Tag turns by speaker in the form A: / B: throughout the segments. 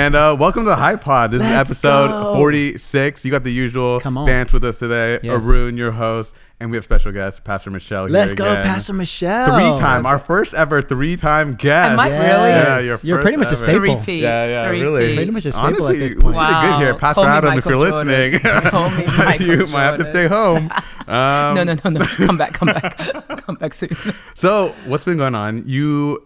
A: And welcome to the High Pod. This is episode 46. You got the usual Vance with us today. Yes. Arun, your host. And we have special guest, Pastor Michelle.
B: Let's go, Pastor Michelle.
A: Three-time, our first ever three-time guest.
C: Am I really?
A: Yeah,
B: you're pretty much a staple.
A: Yeah, really.
B: Pretty much a staple
A: Honestly,
B: at this point.
A: Wow. Good here. Pastor Adam, if you're listening, you might have to stay home.
C: No. Come back. Come back soon.
A: So, what's been going on?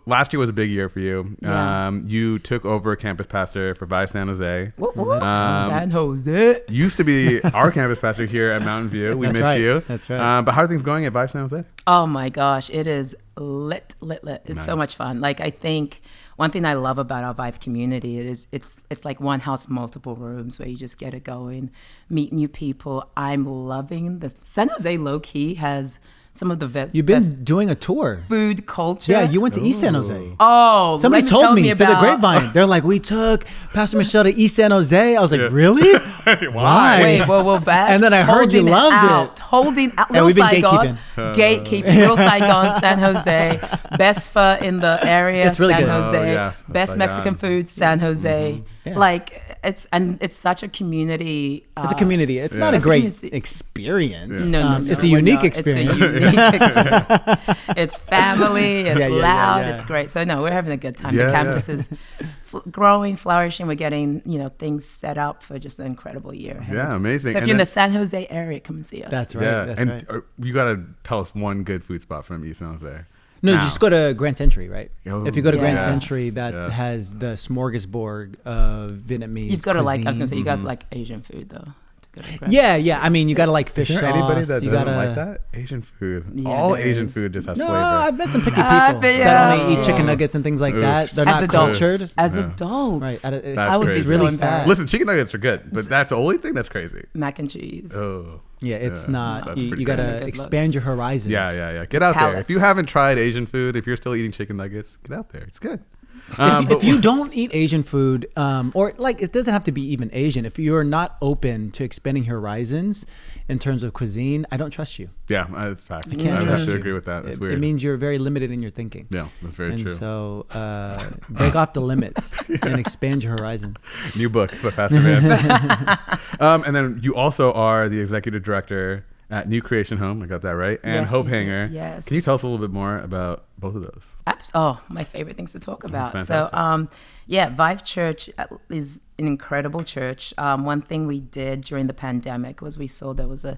A: Last year was a big year for you.
C: Yeah.
A: You took over campus pastor for Vive San Jose.
C: What? San Jose.
A: Used to be our campus pastor here at Mountain View. We miss you.
B: That's right.
A: But how are things going at Vive San Jose?
C: Oh my gosh, it is lit. It's so much fun. Like, I think one thing I love about our Vive community is it's like one house, multiple rooms where you just get it going, meet new people. I'm loving the San Jose low key has some of the best.
B: You've been doing a tour.
C: Food culture.
B: Yeah, you went to East San Jose.
C: Oh,
B: somebody told me through the grapevine. They're like, we took Pastor Michelle to East San Jose. I was like, really?
A: Why?
C: Wait, whoa, back.
B: And then I heard you loved it.
C: Holding out.
B: And we've been
C: Gatekeeping. Little Saigon, San Jose. Best pho in the area,
B: it's really
C: San
B: good.
C: Jose.
A: Yeah.
C: Best Mexican food, San Jose.
B: Mm-hmm. Yeah.
C: Like, it's such a community.
B: It's a community. It's not a great experience.
C: No.
B: It's a unique experience.
C: It's a unique experience. It's family. It's loud.
B: Yeah.
C: It's great. So no, we're having a good time. The campus is growing, flourishing. We're getting things set up for just an incredible year ahead.
A: Yeah, amazing.
C: So if you're in the San Jose area, come and see us.
B: That's right.
A: Yeah,
B: that's
A: and
B: right.
A: You got to tell us one good food spot from East San Jose.
B: No, you just go to Grand Century, right?
A: Oh,
B: if you go to Grand
C: yes.
B: Century, that has the smorgasbord of Vietnamese
C: You've got to
B: cuisine.
C: I was going to say, you got like Asian food though.
B: Yeah. I mean, you got to like fish
A: Is there
B: sauce.
A: anybody that
B: you
A: doesn't
B: gotta,
A: like that? Asian food.
C: Yeah,
A: All
C: there
A: Asian
C: is.
A: food just has
B: No,
A: flavor.
B: I've met some picky people that only eat chicken nuggets and things like that. They're
C: As
B: not
C: adults.
B: cultured.
C: As adults.
B: Right.
C: I would be
B: it's really
C: so
B: sad.
A: Listen, chicken nuggets are good, but that's the only thing that's crazy.
C: Mac and cheese.
A: Oh.
B: Yeah, it's
A: Yeah,
B: not.
A: that's
B: You
A: pretty
B: got
A: sad.
B: to expand your horizons.
A: Yeah. Get out there. If you haven't tried Asian food, if you're still eating chicken nuggets, get out there. It's good.
B: If you don't eat Asian food, or like it doesn't have to be even Asian, if you're not open to expanding horizons in terms of cuisine, I don't trust you.
A: Yeah, that's fact.
B: I can't
A: I
B: trust
A: have to
B: you.
A: agree with that. That's weird.
B: It means you're very limited in your thinking.
A: Yeah, that's very
B: and
A: true.
B: So break off the limits and expand your horizons.
A: New book by Pastor Vance. And then you also are the executive director at New Creation Home. I got that right. And
C: Yes,
A: Hope
C: you did.
A: Hanger.
C: Yes.
A: Can you tell us a little bit more about both of those?
C: Oh, my favorite things to talk about.
A: Fantastic.
C: So, Vive Church is an incredible church. One thing we did during the pandemic was we saw there was a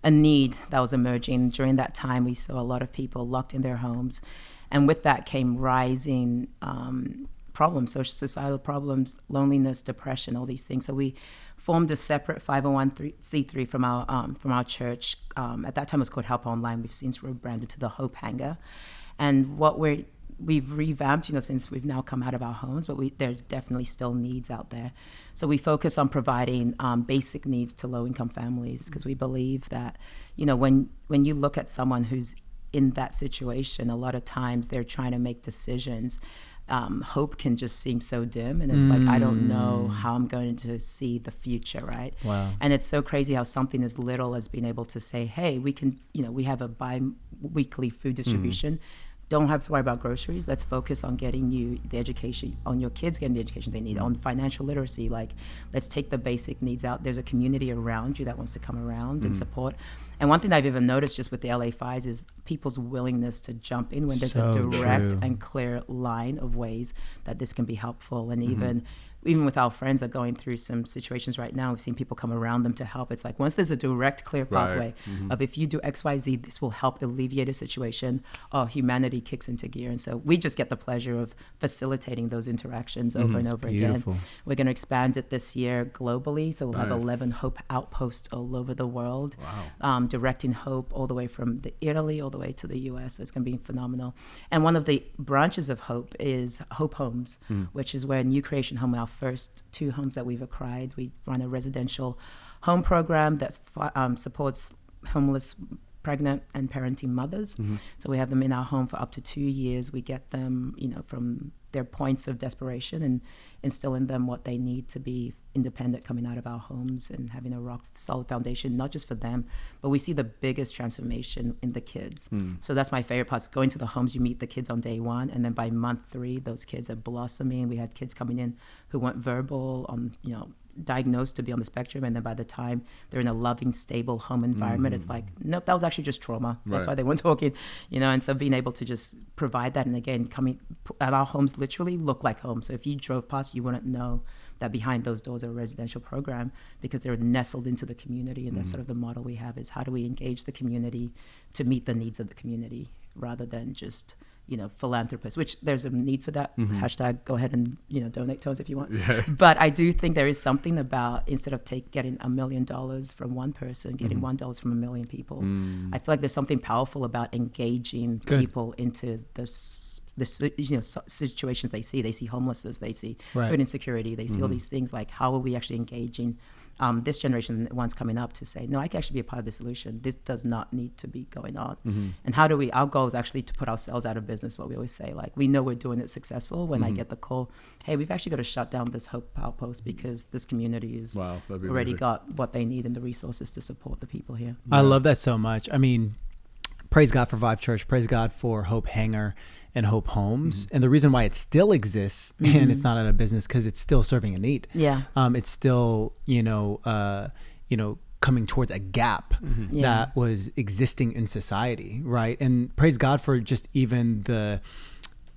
C: need that was emerging. During that time, we saw a lot of people locked in their homes. And with that came rising problems, social societal problems, loneliness, depression, all these things. So we formed a separate 501c3 from our church. At that time, it was called Help Online. We've since rebranded to the Hope Hanger. And what we've revamped, since we've now come out of our homes, but there's definitely still needs out there. So we focus on providing basic needs to low-income families, because we believe that, when you look at someone who's in that situation, a lot of times they're trying to make decisions. Hope can just seem so dim, and it's like, I don't know how I'm going to see the future, right?
B: Wow.
C: And it's so crazy how something as little as being able to say, hey, we can, we have a bi-weekly food distribution. Don't have to worry about groceries. Let's focus on getting you the education, on your kids getting the education they need, on financial literacy. Like, let's take the basic needs out. There's a community around you that wants to come around and support. And one thing I've even noticed just with the LA Fives is people's willingness to jump in when there's a direct and clear line of ways that this can be helpful. And even with our friends that are going through some situations right now, we've seen people come around them to help. It's like, once there's a direct, clear pathway of, if you do X, Y, Z, this will help alleviate a situation, humanity kicks into gear. And so we just get the pleasure of facilitating those interactions over and over again. We're going to expand it this year globally. So we'll have 11 Hope outposts all over the world, directing hope all the way from Italy all the way to the US. It's going to be phenomenal. And one of the branches of Hope is Hope Homes, which is where New Creation Home, our first 2 homes that we've acquired. We run a residential home program that supports homeless pregnant and parenting mothers. So we have them in our home for up to 2 years. We get them, from their points of desperation and instill in them what they need to be independent coming out of our homes and having a rock solid foundation, not just for them, but we see the biggest transformation in the kids. So that's my favorite part. Going to the homes, you meet the kids on day one, and then by month 3, those kids are blossoming. We had kids coming in who weren't verbal, diagnosed to be on the spectrum, and then by the time they're in a loving, stable home environment, it's like, nope, that was actually just trauma. That's why they weren't talking, and so being able to just provide that, and again, coming at our homes literally look like homes. So if you drove past, you wouldn't know that behind those doors are a residential program, because they're nestled into the community, and that's sort of the model we have, is how do we engage the community to meet the needs of the community rather than just philanthropists, which there's a need for that. Hashtag go ahead and donate to us if you want. But I do think there is something about, instead of getting $1 million from one person, getting $1 from 1 million people. I feel like there's something powerful about engaging people into the situations they see. They see homelessness, they see food insecurity, they see all these things. Like, how are we actually engaging this generation, the ones coming up, to say, no, I can actually be a part of the solution. This does not need to be going on. And how do we, our goal is actually to put ourselves out of business, what we always say. Like, we know we're doing it successful when I get the call, hey, we've actually got to shut down this Hope Outpost because this community is already got what they need and the resources to support the people here.
B: I love that so much. I mean, praise God for Vive Church, praise God for Hope Hangar and Hope Homes. And the reason why it still exists and it's not out of business, because it's still serving a need. It's still, coming towards a gap that was existing in society, right? And praise God for just even the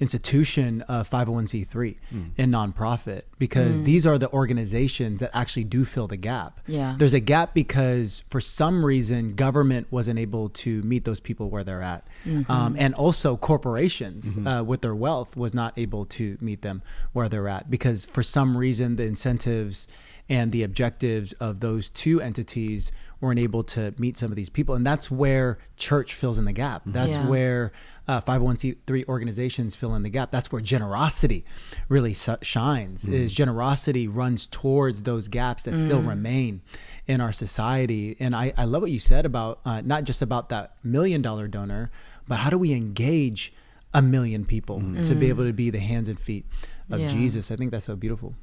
B: institution of 501c3 and nonprofit, because these are the organizations that actually do fill the gap. There's a gap because for some reason government wasn't able to meet those people where they're at, and also corporations with their wealth was not able to meet them where they're at, because for some reason the incentives and the objectives of those two entities weren't able to meet some of these people. And that's where church fills in the gap. That's where 501c3 organizations fill in the gap. That's where generosity really shines, is generosity runs towards those gaps that still remain in our society. And I love what you said about not just about that $1 million donor, but how do we engage 1 million people to be able to be the hands and feet of Jesus? I think that's so beautiful.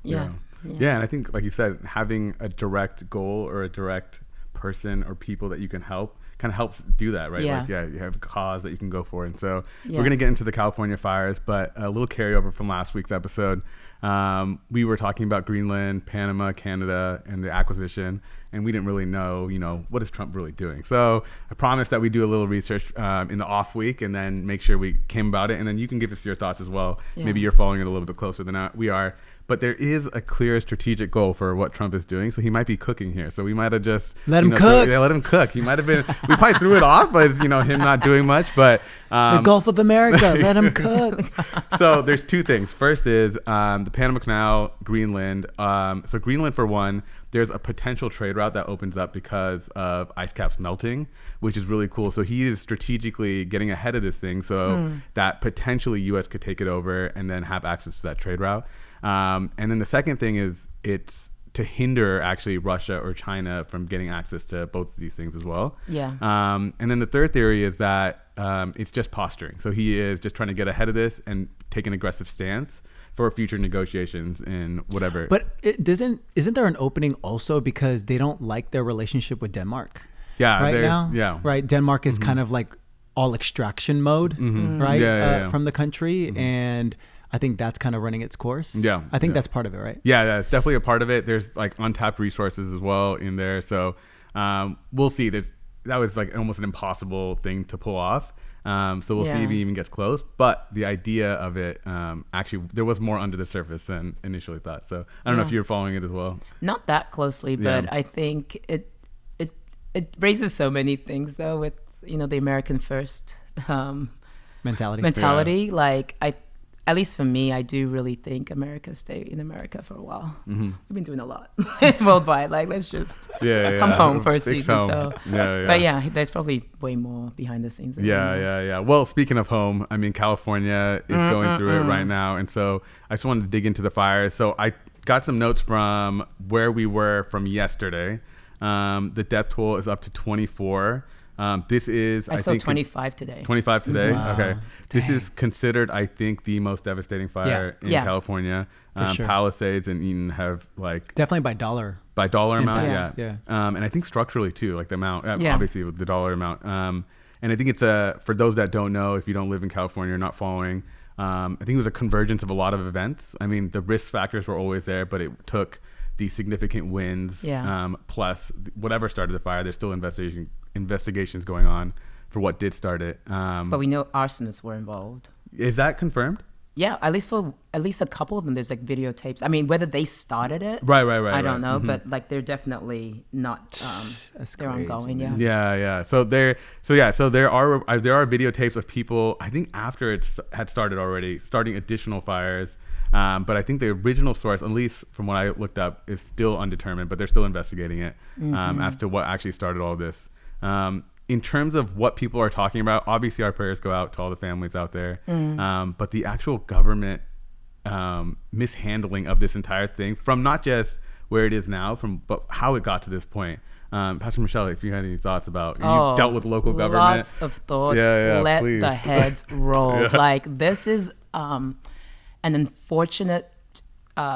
A: Yeah, and I think, like you said, having a direct goal or a direct person or people that you can help kind of helps do that, right? Like, you have a cause that you can go for. And so we're going to get into the California fires, but a little carryover from last week's episode. We were talking about Greenland, Panama, Canada, and the acquisition, and we didn't really know, what is Trump really doing? So I promised that we do a little research in the off week and then make sure we came about it, and then you can give us your thoughts as well. Maybe you're following it a little bit closer than we are. But there is a clear strategic goal for what Trump is doing. So he might be cooking here. So we might have just
B: let him cook.
A: Let him cook. He might have been. We probably threw it off as him not doing much. But
B: the Gulf of America, let him cook.
A: So there's two things. First is the Panama Canal, Greenland. So Greenland, for one, there's a potential trade route that opens up because of ice caps melting, which is really cool. So he is strategically getting ahead of this thing so that potentially U.S. could take it over and then have access to that trade route. And then the second thing is it's to hinder actually Russia or China from getting access to both of these things as well. And then the third theory is that it's just posturing. So he is just trying to get ahead of this and take an aggressive stance for future negotiations and whatever.
B: But isn't there an opening also because they don't like their relationship with Denmark? Right now? Right. Denmark is kind of like all extraction mode, right? From the country. And I think that's kind of running its course. I think that's part of it, right? Yeah,
A: that's definitely a part of it. There's like untapped resources as well in there. So we'll see. That was like almost an impossible thing to pull off. So we'll see if he even gets close. But the idea of it, actually, there was more under the surface than initially thought. So I don't know if you're following it as well.
C: Not that closely, but I think it raises so many things, though, with the American first
B: mentality.
C: Like at least for me, I do really think America stay in America for a while. We've been doing a lot worldwide. Like, let's just come home for a season. So, but there's probably way more behind the scenes.
A: Well, speaking of home, I mean, California is going through it right now. And so I just wanted to dig into the fires. So I got some notes from where we were from yesterday. The death toll is up to 24. This is,
C: I saw 25 today.
A: 25 today?
B: Wow.
A: Okay.
B: Dang.
A: This is considered, I think, the most devastating fire in California.
B: Sure.
A: Palisades and Eaton have like...
B: Definitely by dollar
A: amount,
B: yeah.
A: And I think structurally too, like the amount, obviously with the dollar amount. And I think it's for those that don't know, if you don't live in California or not following, I think it was a convergence of a lot of events. I mean, the risk factors were always there, but it took the significant winds, plus whatever started the fire. There's still investigations going on for what did start it.
C: But we know arsonists were involved.
A: Is that confirmed?
C: Yeah, at least a couple of them, there's like videotapes. I mean, whether they started it,
A: right.
C: I don't know, but like they're definitely not. They're
B: crazy,
C: ongoing.
B: man.
C: Yeah.
A: So there are videotapes of people. I think after it had started already, starting additional fires. But I think the original source, at least from what I looked up, is still undetermined. But they're still investigating it as to what actually started all this. In terms of what people are talking about, obviously our prayers go out to all the families out there. But the actual government mishandling of this entire thing, from not just where it is now, but how it got to this point. Pastor Michelle, if you had any thoughts about, you dealt with local government.
C: Lots of thoughts.
A: Let
C: please. The heads roll. Like this is an unfortunate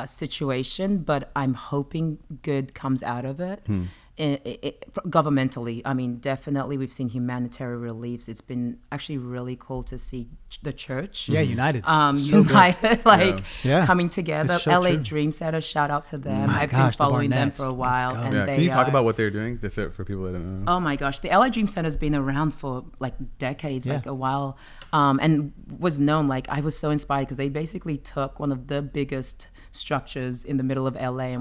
C: situation, but I'm hoping good comes out of it. Governmentally, I mean, definitely we've seen humanitarian reliefs. It's been actually really cool to see the church
B: united
C: coming together.
B: So
C: LA
B: true.
C: Dream Center, shout out to them.
B: My
C: I've
B: gosh,
C: been following
B: the
C: them
B: Barnetts.
C: for a while, and they
A: Can you talk about what they're doing, just for people that don't know?
C: Oh my gosh, the LA Dream Center has been around for like decades, like a while, and was known. Like I was so inspired because they basically took one of the biggest structures in the middle of LA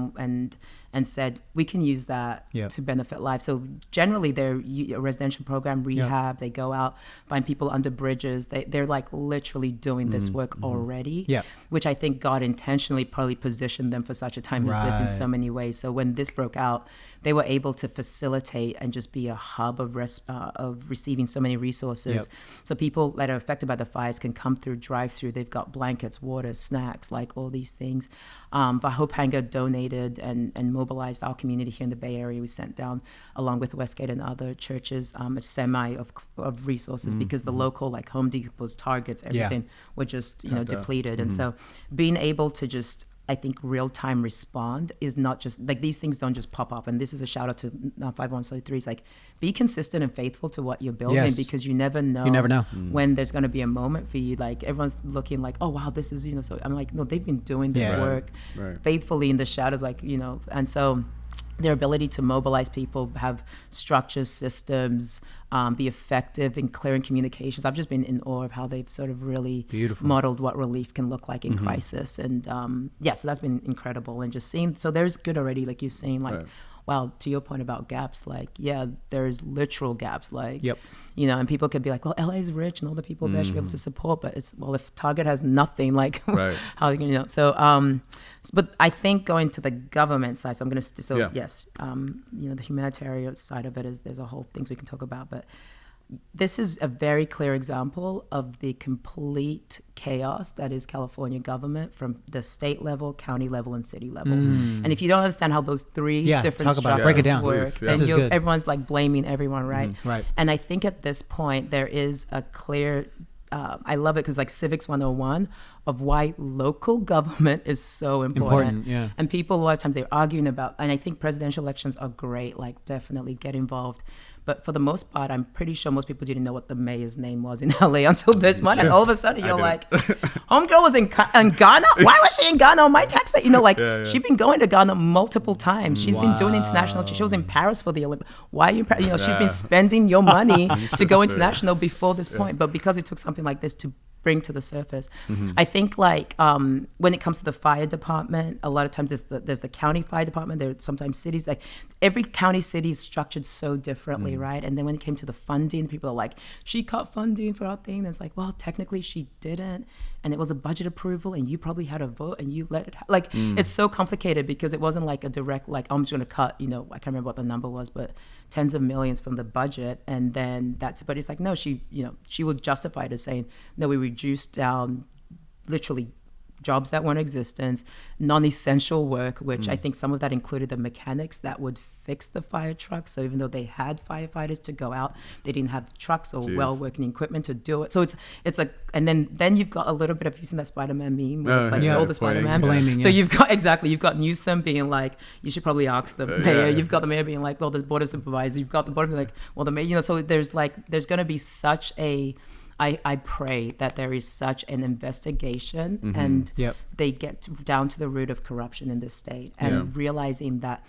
C: and said we can use that to benefit lives. So generally they're a residential program, rehab. They go out, find people under bridges. They're like literally doing this work already, which I think God intentionally probably positioned them for such a time as this in so many ways. So when this broke out, they were able to facilitate and just be a hub of receiving so many resources. So people that are affected by the fires can come through, drive through. They've got blankets, water, snacks, like all these things. Vahopanga donated and mobilized our community here in the Bay Area. We sent down, along with Westgate and other churches, a semi of resources because the local, like Home Depot's, Targets, everything were just depleted. And so being able to just, I think, real-time respond is not just like these things don't just pop up. And this is a shout out to 501c3. It's like be consistent and faithful to what you're building because you never know when there's going to be a moment for you. Like everyone's looking like, oh wow, this is so I'm like, no, they've been doing this work faithfully in the shadows, like and so their ability to mobilize people, have structures, systems, be effective in clearing communications. I've just been in awe of how they've sort of really modeled what relief can look like in crisis. And so that's been incredible. And just seeing, so there's good already, like you're saying, like, wow, to your point about gaps, like, there's literal gaps, like, and people could be like, well, LA is rich and all the people there should be able to support, but it's, well, if Target has nothing, like, how are you so, but I think going to the government side, so I'm going to, yes, the humanitarian side of it is, there's a whole things we can talk about, but this is a very clear example of the complete chaos that is California government from the state level, county level, and city level. And if you don't understand how those three different structures work, then everyone's like blaming everyone, right?
B: Right.
C: And I think at this point there is a clear, I love it because like Civics 101 of why local government is so important. And people a lot of times they're arguing about, and I think presidential elections are great, like definitely get involved. But for the most part, I'm pretty sure most people didn't know what the mayor's name was in LA until this month. And all of a sudden, you're like, homegirl was in Ghana? Why was she in Ghana on my taxpayer? She's been going to Ghana multiple times. She's been doing international. She was in Paris for the Olympics. Why are you, she's been spending your money to go international before this point. But because it took something like this to bring to the surface. I think like when it comes to the fire department, a lot of times there's the county fire department, there's sometimes cities, like every county city is structured so differently, right? And then when it came to the funding, people are like, she cut funding for our thing. And it's like, well, technically she didn't. And it was a budget approval and you probably had a vote and you let it, it's so complicated because it wasn't like a direct, like, I'm just going to cut, I can't remember what the number was, but tens of millions from the budget. And then but it's like, no, she would justify it as saying, no, we reduced down literally jobs that weren't existent, non-essential work, which I think some of that included the mechanics that would fix the fire trucks. So even though they had firefighters to go out, they didn't have trucks or well-working equipment to do it. So it's like, and then you've got a little bit of using that Spider-Man meme, where it's like all the Spider-Man
B: blaming.
C: So you've got Newsom being like, you should probably ask the mayor. You've got the mayor being like, well, the board of supervisors. You've got the board being like, well, the mayor. So there's going to be such a, I pray that there is such an investigation and they get down to the root of corruption in this state, and realizing that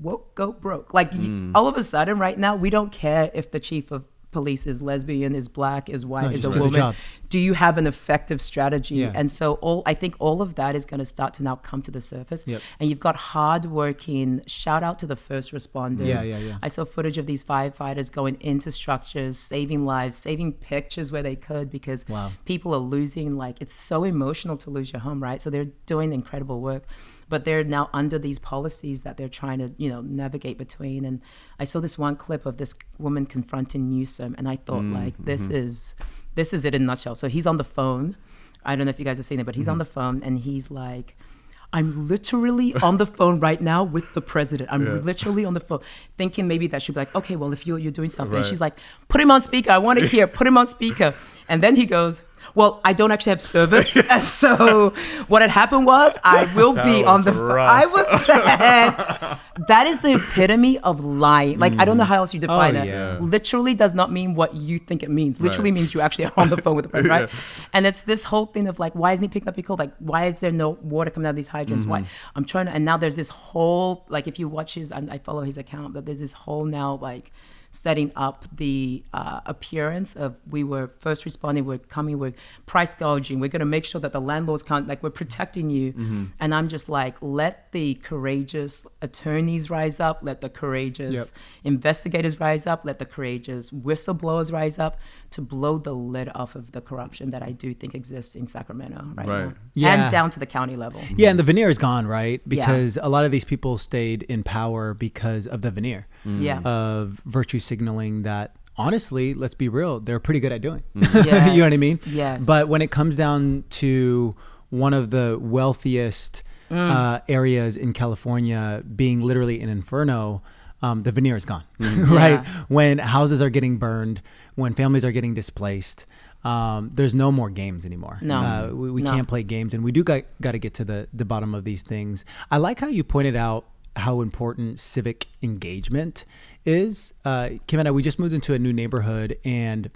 C: woke go broke. Like all of a sudden right now, we don't care if the chief of police is lesbian, is black, is white, is a woman. Do you have an effective strategy? And so I think all of that is going to start to now come to the surface. And you've got hardworking, shout out to the first responders. I saw footage of these firefighters going into structures, saving lives, saving pictures where they could, because people are losing, like, it's so emotional to lose your home, right? So they're doing incredible work. But they're now under these policies that they're trying to, navigate between. And I saw this one clip of this woman confronting Newsom, and I thought, this is it in a nutshell. So he's on the phone. I don't know if you guys have seen it, but he's on the phone, and he's like, I'm literally on the phone right now with the president. I'm literally on the phone, thinking maybe that should be like, okay, well, if you're doing something. And she's like, put him on speaker. I want to hear. Put him on speaker. And then he goes, well, I don't actually have service. So what had happened was I will be on the phone. I was sad. That is the epitome of lying. Like, I don't know how else you define it. Literally does not mean what you think it means. Literally means you actually are on the phone with the president, right? And it's this whole thing of like, why isn't he picking up your call? Like, why is there no water coming out of these hydrants? Why? I'm trying to, and now there's this whole, like, if you watch I follow his account, but there's this whole now, like, setting up the appearance of, we were first responding, we're coming, we're price gouging, we're going to make sure that the landlords can't, like, we're protecting you. And I'm just like, let the courageous attorneys rise up, let the courageous investigators rise up, let the courageous whistleblowers rise up to blow the lid off of the corruption that I do think exists in Sacramento right now. And down to the county level.
B: And the veneer is gone, right? Because a lot of these people stayed in power because of the veneer of virtue signaling that, honestly, let's be real, they're pretty good at doing. You know what I mean?
C: Yes.
B: But when it comes down to one of the wealthiest areas in California being literally an inferno, the veneer is gone, right? When houses are getting burned, when families are getting displaced, there's no more games anymore. We can't play games, and we do got to get to the bottom of these things. I like how you pointed out how important civic engagement is. Kim and I, we just moved into a new neighborhood, and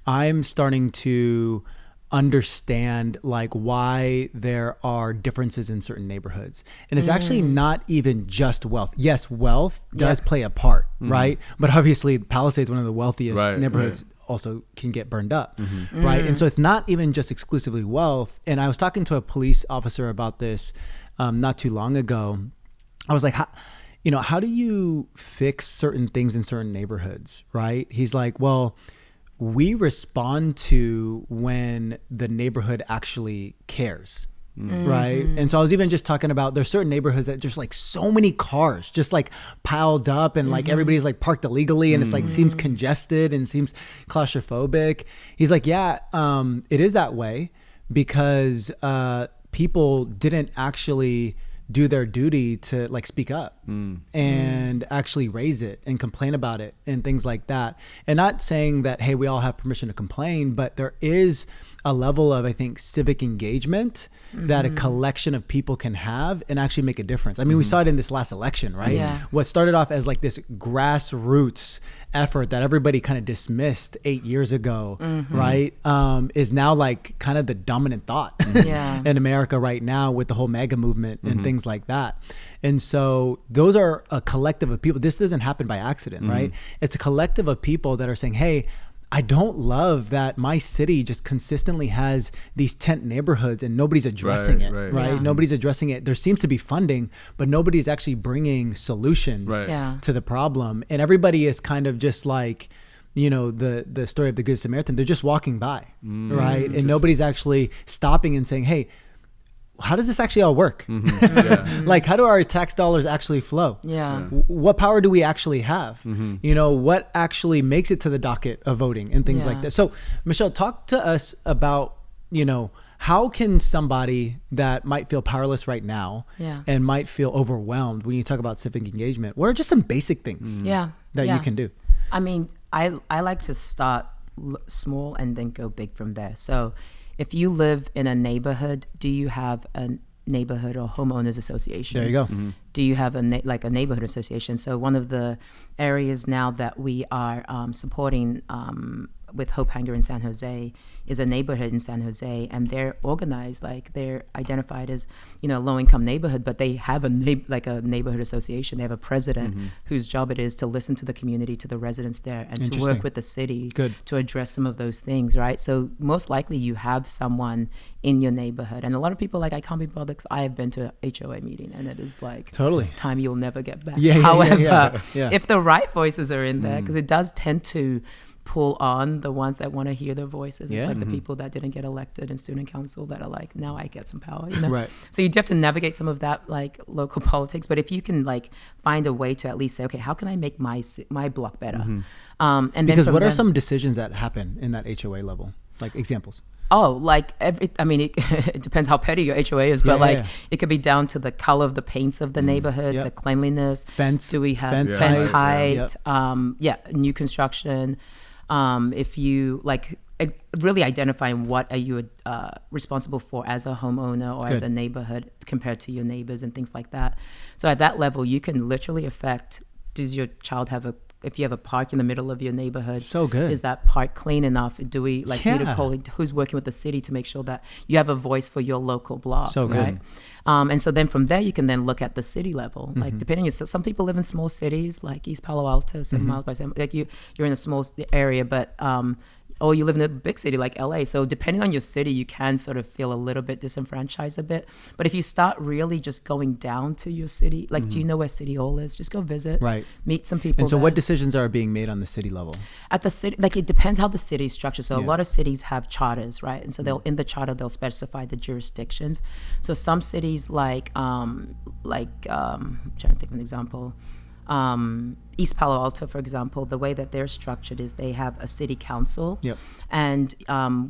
B: I'm starting to understand like why there are differences in certain neighborhoods. And it's actually not even just wealth. Yes, wealth does play a part, right? But obviously Palisades, one of the wealthiest neighborhoods, also can get burned up, right? And so it's not even just exclusively wealth. And I was talking to a police officer about this not too long ago. I was like, how do you fix certain things in certain neighborhoods, right? He's like, well, we respond to when the neighborhood actually cares, right? And so I was even just talking about, there's certain neighborhoods that just like so many cars just like piled up, and like everybody's like parked illegally, and it's like seems congested and seems claustrophobic. He's like, it is that way because people didn't actually do their duty to like speak up and actually raise it and complain about it and things like that. And not saying that, hey, we all have permission to complain, but there is a level of, I think, civic engagement that a collection of people can have and actually make a difference. I mean, we saw it in this last election, right? What started off as like this grassroots effort that everybody kind of dismissed 8 years ago, right? Is now like kind of the dominant thought in America right now with the whole MAGA movement and things like that. And so those are a collective of people. This doesn't happen by accident, right? It's a collective of people that are saying, hey, I don't love that my city just consistently has these tent neighborhoods and nobody's addressing it, right? Nobody's addressing it. There seems to be funding, but nobody's actually bringing solutions to the problem. And everybody is kind of just like, the story of the Good Samaritan. They're just walking by, right? And nobody's actually stopping and saying, hey, how does this actually all work? Like, how do our tax dollars actually flow? What power do we actually have? What actually makes it to the docket of voting and things like that? So, Michelle, talk to us about, how can somebody that might feel powerless right now and might feel overwhelmed when you talk about civic engagement, what are just some basic things that you can do?
C: I mean, I like to start small and then go big from there. So if you live in a neighborhood, do you have a neighborhood or homeowners association?
B: There you go.
C: Do you have a neighborhood association? So one of the areas now that we are supporting with Hope Hanger in San Jose is a neighborhood in San Jose, and they're organized, like they're identified as, low-income neighborhood, but they have a neighborhood association. They have a president whose job it is to listen to the community, to the residents there, and to work with the city to address some of those things, right? So most likely you have someone in your neighborhood, and a lot of people I can't be bothered because I have been to a HOA meeting, and it is like time you'll never get back. However, if the right voices are in there, because it does tend to pull on the ones that want to hear their voices. It's like the people that didn't get elected in student council that are like, now I get some power,
B: Right.
C: So you do have to navigate some of that local politics, but if you can find a way to at least say, okay, how can I make my block better? And
B: because what are some decisions that happen in that HOA level, like examples?
C: It depends how petty your HOA is, but it could be down to the color of the paints of the neighborhood, the cleanliness,
B: fence.
C: Do we have fence height? New construction. If you really identifying what are you responsible for as a homeowner or as a neighborhood compared to your neighbors and things like that. So at that level, you can literally affect, does your child have if you have a park in the middle of your neighborhood,
B: so good.
C: Is that park clean enough? Do we need to call who's working with the city to make sure that you have a voice for your local block?
B: So good.
C: Right? And so then from there, you can then look at the city level. Depending, some people live in small cities like East Palo Alto, 7 miles by 7. You're in a small area, but or you live in a big city like LA. So depending on your city, you can sort of feel a little bit disenfranchised a bit. But if you start really just going down to your city, do you know where City Hall is? Just go visit, meet some people.
B: And so what decisions are being made on the city level?
C: At the city, it depends how the city is structured. So a lot of cities have charters, right? And so in the charter, they'll specify the jurisdictions. So some cities I'm trying to think of an example. East Palo Alto, for example, the way that they're structured is they have a city council, and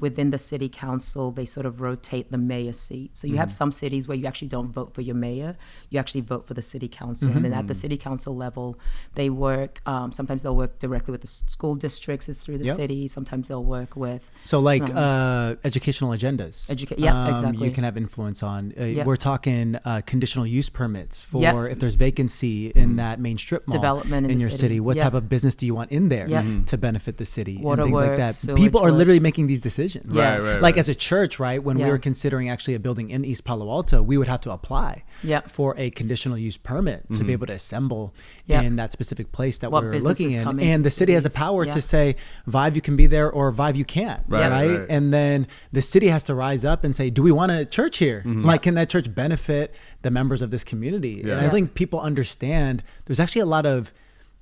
C: within the city council, they sort of rotate the mayor's seat. So you have some cities where you actually don't vote for your mayor, you actually vote for the city council. And then at the city council level, they work, sometimes they'll work directly with the school districts is through the city, sometimes they'll work with...
B: So educational agendas.
C: Exactly.
B: You can have influence on. We're talking conditional use permits for if there's vacancy in that main strip mall.
C: Development
B: in your city. What type of business do you want in there to benefit the city?
C: Water
B: and things like
C: works,
B: that. People are
C: works.
B: literally making these decisions.
C: Yes.
B: As a church, right? When we were considering actually a building in East Palo Alto, we would have to apply for a conditional use permit to be able to assemble in that specific place that we're looking in. And the city has a power to say, Vive, you can be there, or Vive, you can't. Right? And then the city has to rise up and say, do we want a church here? Can that church benefit the members of this community? And I think people understand there's actually a lot of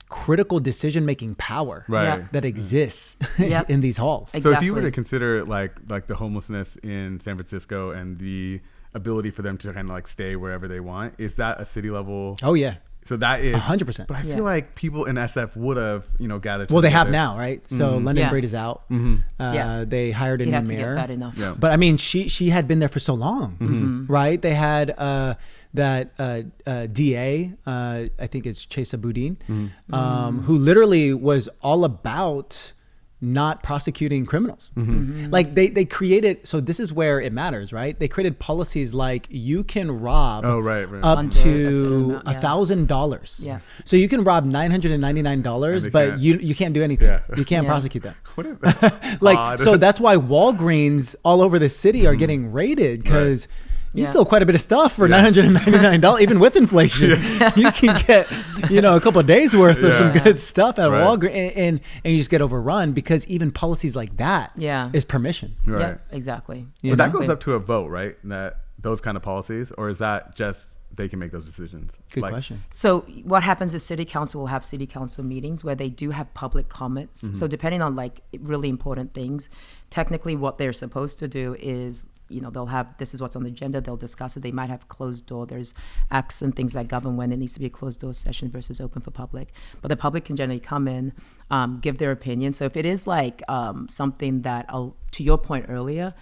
B: critical decision-making power that exists in these halls.
A: So if you were to consider like the homelessness in San Francisco and the ability for them to kind of stay wherever they want, is that a city level?
B: Oh yeah.
A: So that is
B: 100%.
A: But I feel like people in SF would have, gathered.
B: Well, they have now, right? So London Breed is out. They hired a new mayor.
C: That enough.
B: But I mean, she had been there for so long, right? They had that DA, I think it's Chesa Boudin, who literally was all about not prosecuting criminals. They created, so this is where it matters, right? They created policies like you can rob up to $1,000. So you can rob $999, but you can't do anything. You can't prosecute them. So that's why Walgreens all over the city are getting raided, because you sell quite a bit of stuff for $999, even with inflation. You can get, a couple of days worth of some good stuff at Walgreens, and you just get overrun because even policies like that is permission.
C: Yeah, exactly.
A: But that goes up to a vote, right? That those kind of policies, or is that just they can make those decisions?
B: Good question.
C: So what happens is city council will have city council meetings where they do have public comments. So depending on really important things, technically what they're supposed to do is, they'll have, this is what's on the agenda, they'll discuss it. They might have closed door. There's acts and things that govern when it needs to be a closed door session versus open for public. But the public can generally come in, give their opinion. So if it is something that, to your point earlier,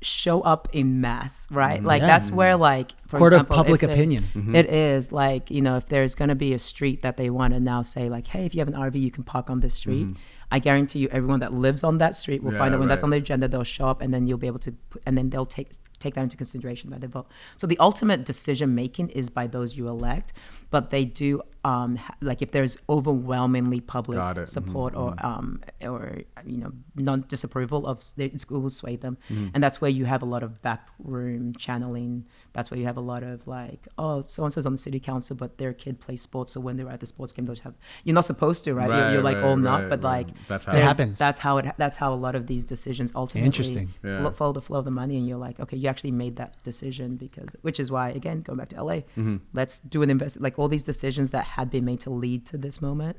C: show up in mass, right? Like that's where, like, for
B: court
C: example,
B: of public opinion.
C: It is like, you know, if there's going to be a street that they want to now say like, hey, if you have an RV, you can park on this street. I guarantee you everyone that lives on that street will find that when that's on the agenda, they'll show up, and then you'll be able to, and then they'll take that into consideration by their vote. So the ultimate decision making is by those you elect, but they do, like if there's overwhelmingly public support or you know, non-disapproval of it will sway them. And that's where you have a lot of backroom channeling. That's where you have a lot of like, oh, so-and-so's on the city council, but their kid plays sports, so when they're at the sports game, they'll have, you're not supposed to, right? You're like, but like,
A: that's how
B: it happens.
C: That's how a lot of these decisions ultimately follow the flow of the money, and you're like, okay, you actually made that decision because, which is why, again, going back to LA, let's do an like all these decisions that had been made to lead to this moment,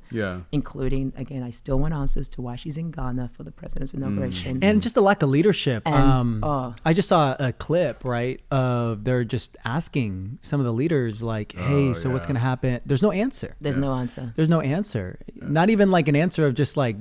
C: including, again, I still want answers to why she's in Ghana for the president's inauguration,
B: and just the lack of leadership.
C: And,
B: I just saw a clip, right, of they're just asking some of the leaders like, hey, so what's gonna happen? There's no answer.
C: There's no answer.
B: There's no answer. Not even like an answer of just like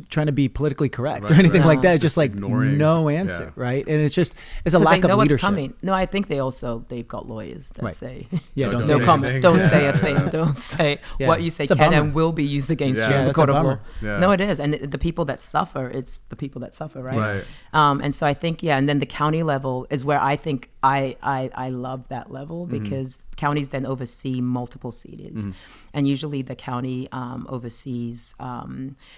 B: trying to be politically correct or anything like that. It's just like ignoring, no answer, right? And it's a lack of leadership. Coming.
C: No, I think they've got lawyers that say,
B: don't
C: comment, don't say a thing, don't say what you say can and will be used against you in the court of law. No, it is, and the people that suffer, it's the people that suffer, right? And so I think, and then the county level is where I think I love that level because counties then oversee multiple cities, and usually the county oversees,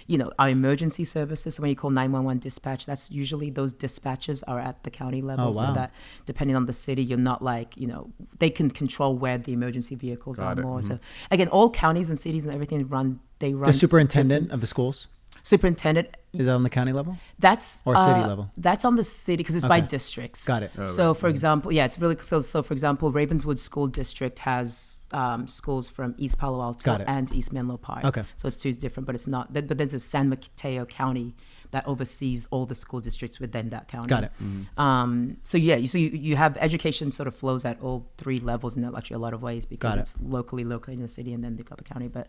C: you know, our emergency services. So when you call 911 dispatch, that's usually those dispatches are at the county level. So that depending on the city, you're not like, you know, they can control where the emergency vehicles are more. So again, all counties and cities and everything they run.
B: The superintendent of the schools.
C: Superintendent.
B: Is that on the county level?
C: That's
B: or city level.
C: That's on the city because it's by districts.
B: Got it.
C: So for example, it's really so. For example, Ravenswood School District has schools from East Palo Alto and East Menlo Park. Okay. So it's two different, but it's not. But there's a San Mateo County that oversees all the school districts within that county.
B: Got it.
C: So you have education sort of flows at all three levels in actually a lot of ways because it's locally located in the city and then they've got the county. But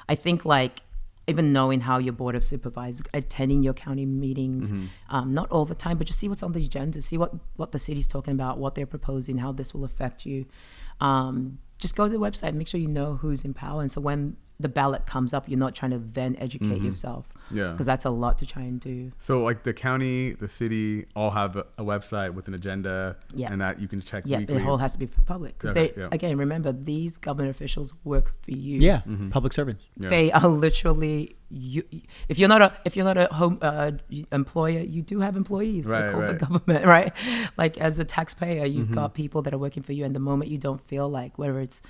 C: I think like, even knowing how your board of supervisors, attending your county meetings, not all the time, but just see what's on the agenda, see what the city's talking about, what they're proposing, how this will affect you. Just go to the website, make sure you know who's in power. And so when the ballot comes up, you're not trying to then educate yourself. Because that's a lot to try and do.
A: So like the county, the city all have a website with an agenda and that you can check weekly.
C: It all has to be public. Because again, remember, these government officials work for you.
B: Public servants.
C: They are literally you. If you're not a home employer, you do have employees. They're called the government, right? Like as a taxpayer, you've got people that are working for you. And the moment you don't feel like, whether it's,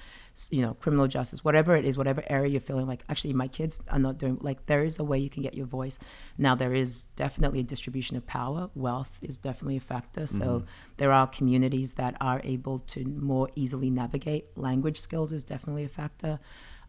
C: you know, criminal justice, whatever it is, whatever area you're feeling like, actually my kids are not doing, like there is a way you can get your voice. Now there is definitely a distribution of power. Wealth is definitely a factor. So there are communities that are able to more easily navigate. Language skills is definitely a factor.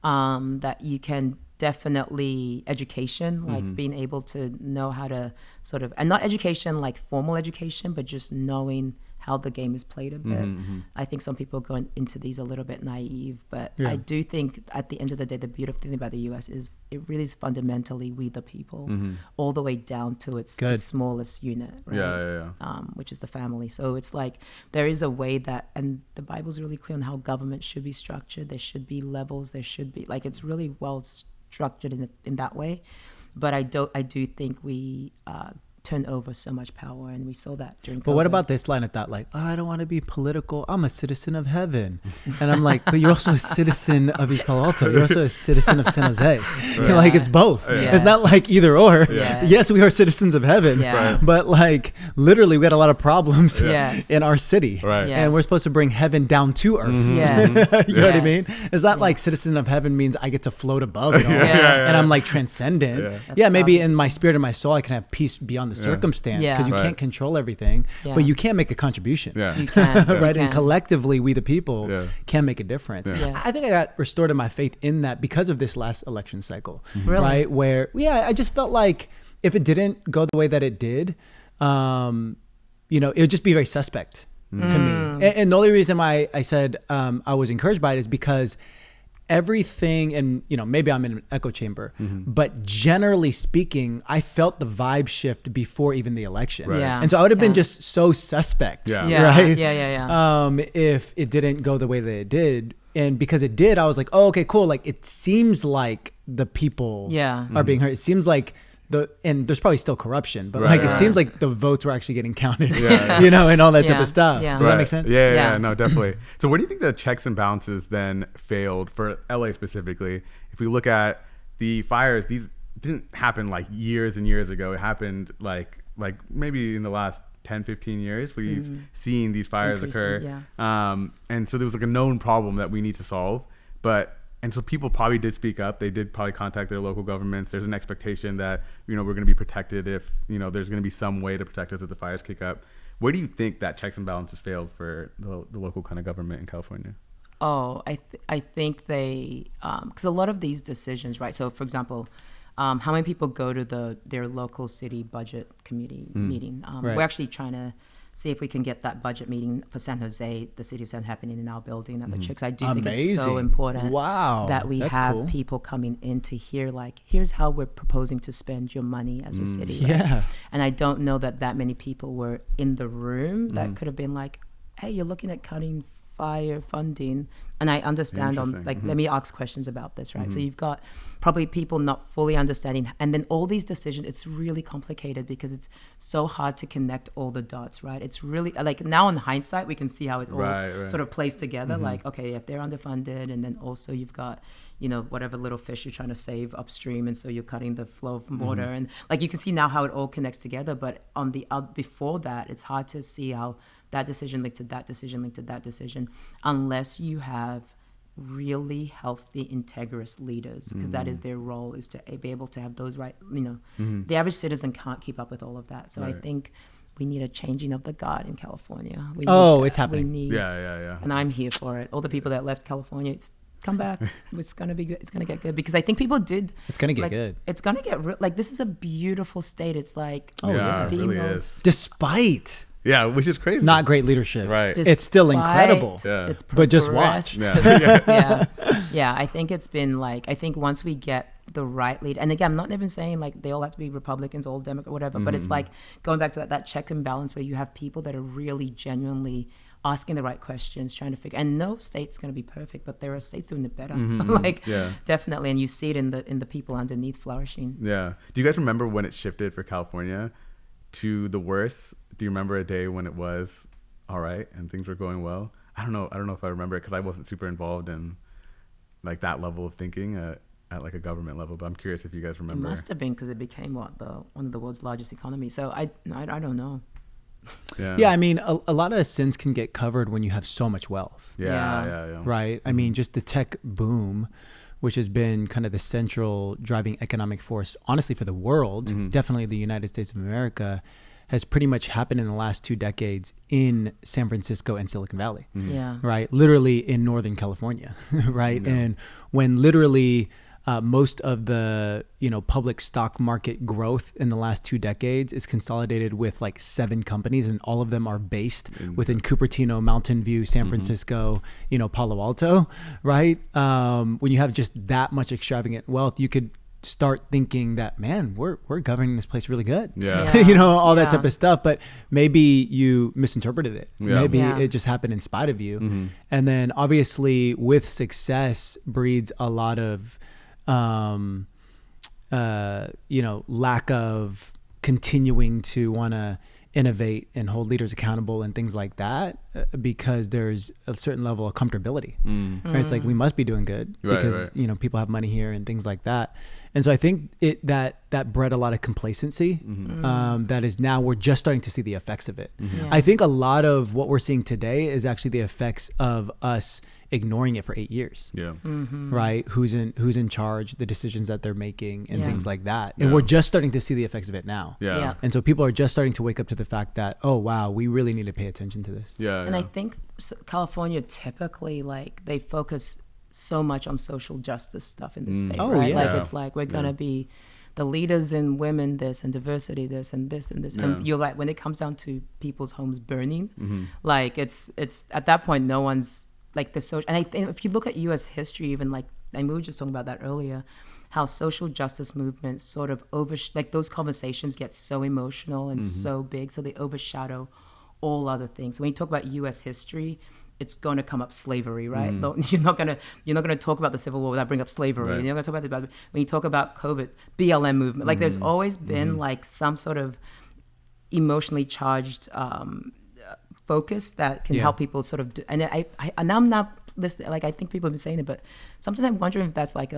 C: That you can definitely education, like being able to know how to sort of, and not education like formal education, but just knowing how the game is played a bit. I think some people are going into these a little bit naive, but I do think at the end of the day, the beautiful thing about the US is it really is fundamentally we the people, all the way down to its smallest unit, right? Which is the family. So it's like there is a way that, and the Bible's really clear on how government should be structured. There should be levels. There should be, like, it's really well structured in that way. But I do think we turn over so much power, and we saw that during COVID.
B: But what about this line of thought, like, oh, I don't want to be political, I'm a citizen of heaven. And I'm like, but you're also a citizen of East Palo Alto, you're also a citizen of San Jose. You're like, it's both. It's not like either or. Yes, we are citizens of heaven, but like literally we got a lot of problems in our city, and we're supposed to bring heaven down to earth. You know what I mean? It's not like citizen of heaven means I get to float above it all, and I'm like transcendent. Maybe in my spirit and my soul I can have peace beyond the circumstance, because you can't control everything, but you can make a contribution.
C: You can,
B: right? And collectively, we the people can make a difference. I think I got restored in my faith in that because of this last election cycle, right? Where I just felt like if it didn't go the way that it did, you know, it would just be very suspect to me. And the only reason why I said I was encouraged by it is because everything, and maybe I'm in an echo chamber, but generally speaking, I felt the vibe shift before even the election.
A: Right.
B: And so I would have been just so suspect, right? If it didn't go the way that it did. And because it did, I was like, oh, okay, cool. Like, it seems like the people are being hurt. It seems like and there's probably still corruption, but it seems like the votes were actually getting counted, and all that type of stuff. Does that make sense?
A: Yeah, no, definitely. So where do you think the checks and balances then failed for LA specifically? If we look at the fires, these didn't happen like years and years ago. It happened like maybe in the last 10, 15 years, we've seen these fires occur. And so there was like a known problem that we need to solve. And so people probably did speak up. They did probably contact their local governments. There's an expectation that, we're going to be protected if, there's going to be some way to protect us if the fires kick up. Where do you think that checks and balances failed for the local kind of government in California?
C: Oh, I think they, because a lot of these decisions, right? So for example, how many people go to their local city budget committee meeting? We're actually trying to see if we can get that budget meeting for San Jose, the city of San, happening in our building at the Chicks. I do think it's so important that we have people coming in to hear, like, here's how we're proposing to spend your money as a city. Right? And I don't know that many people were in the room that could have been like, hey, you're looking at cutting fire funding. And I understand let me ask questions about this, right? So you've got probably people not fully understanding, and then all these decisions, it's really complicated because it's so hard to connect all the dots, right? It's really like, now in hindsight we can see how it all sort of plays together. Like, okay, if they're underfunded, and then also you've got whatever little fish you're trying to save upstream, and so you're cutting the flow of water, and like you can see now how it all connects together. But on the before that, it's hard to see how that decision linked to that decision linked to that decision, unless you have really healthy, integrous leaders, because that is their role, is to be able to have those right. The average citizen can't keep up with all of that. So I think we need a changing of the guard in California.
B: It's happening.
C: And I'm here for it. All the people that left California, come back. It's gonna be good. It's gonna get good, because I think people did.
B: It's gonna get good.
C: It's gonna get like, this is a beautiful state. It's like
A: it really is.
B: Despite.
A: Yeah, which is crazy.
B: Not great leadership.
A: Right.
B: It's still incredible.
C: It's
B: but just watch.
C: Yeah, I think it's been like, I think once we get the right lead, and again, I'm not even saying like they all have to be Republicans, all Democrat, whatever, but it's like going back to that check and balance where you have people that are really genuinely asking the right questions, trying to figure, and no state's going to be perfect, but there are states doing it better. Definitely. And you see it in the people underneath flourishing. Yeah.
A: Do you guys remember when it shifted for California to the worst? Do you remember a day when it was all right and things were going well? I don't know if I remember it, because I wasn't super involved in like that level of thinking at like a government level, but I'm curious if you guys remember.
C: It must have been, because it became one of the world's largest economies. So I don't know.
B: Yeah, I mean, a lot of sins can get covered when you have so much wealth.
A: Yeah.
B: Right? I mean, just the tech boom, which has been kind of the central driving economic force, honestly, for the world, definitely the United States of America, has pretty much happened in the last 2 decades in San Francisco and Silicon Valley. Right? Literally in Northern California, right? And when literally most of the public stock market growth in the last 2 decades is consolidated with like 7 companies, and all of them are based within Cupertino, Mountain View, San Francisco, Palo Alto, right? When you have just that much extravagant wealth, you could start thinking that, man, we're governing this place really good. All that type of stuff. But maybe you misinterpreted it. Maybe it just happened in spite of you. And then obviously with success breeds a lot of lack of continuing to want to innovate and hold leaders accountable and things like that, because there's a certain level of comfortability. Right? It's like, we must be doing good because people have money here and things like that. And so I think that bred a lot of complacency that is now we're just starting to see the effects of it. I think a lot of what we're seeing today is actually the effects of us ignoring it for 8 years. Right? Who's in charge, the decisions that they're making, and things like that. And we're just starting to see the effects of it now. And so people are just starting to wake up to the fact that, oh wow, we really need to pay attention to this.
C: And I think California typically, like, they focus so much on social justice stuff in the state, right? Like, it's like, we're gonna be the leaders in women this and diversity this and this and this. And you're right, when it comes down to people's homes burning, like it's at that point no one's like the social. And I think if you look at U.S. history, even like and we were just talking about that earlier, how social justice movements sort of like those conversations get so emotional and so big, so they overshadow all other things. When you talk about U.S. history, it's going to come up slavery, right? You're not going to talk about the Civil War without bringing up slavery.
A: Right.
C: You're not going to talk about when you talk about COVID, BLM movement. Like there's always been like some sort of emotionally charged focus that can help people sort of do, and I'm not listening, like I think people have been saying it, but sometimes I'm wondering if that's like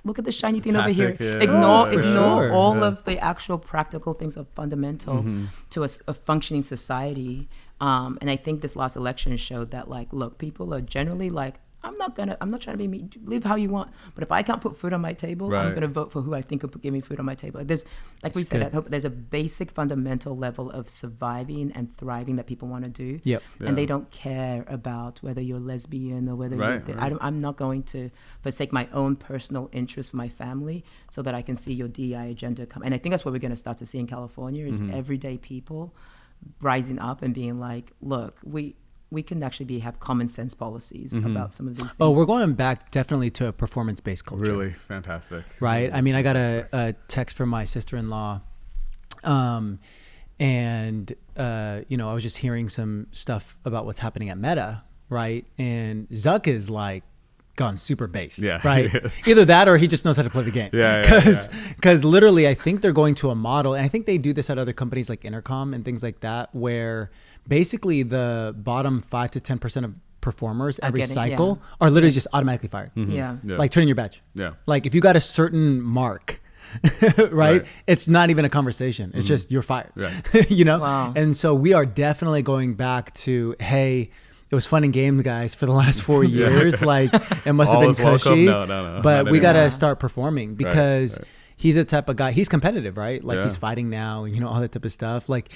C: look at the shiny thing over here. Ignore all of the actual practical things are fundamental to a functioning society. And I think this last election showed that, like, look, people are generally like, I'm not trying to be mean. Live how you want. But if I can't put food on my table, I'm going to vote for who I think will give me food on my table. There's, like we said, there's a basic fundamental level of surviving and thriving that people want to do.
B: Yep.
C: And they don't care about whether you're lesbian or whether I'm not going to forsake my own personal interest for my family so that I can see your DEI agenda come. And I think that's what we're going to start to see in California is everyday people rising up and being like, look, we can actually have common sense policies about some of these things.
B: Oh, we're going back definitely to a performance-based culture.
A: Really fantastic.
B: Right?
A: Really
B: I mean, I got a text from my sister-in-law, and I was just hearing some stuff about what's happening at Meta, right? And Zuck is like gone super based, right? Either that or he just knows how to play the game. Because literally, I think they're going to a model, and I think they do this at other companies like Intercom and things like that, where basically the bottom 5 to 10% of performers every cycle are literally just automatically fired. Like turn in your badge. Like if you got a certain mark, right? It's not even a conversation. It's just you're fired.
C: Wow.
B: And so we are definitely going back to, hey, it was fun and games, guys, for the last 4 years. Like it must have been cushy.
A: No,
B: but we got to start performing because he's the type of guy, he's competitive, right? Like he's fighting now, all that type of stuff. Like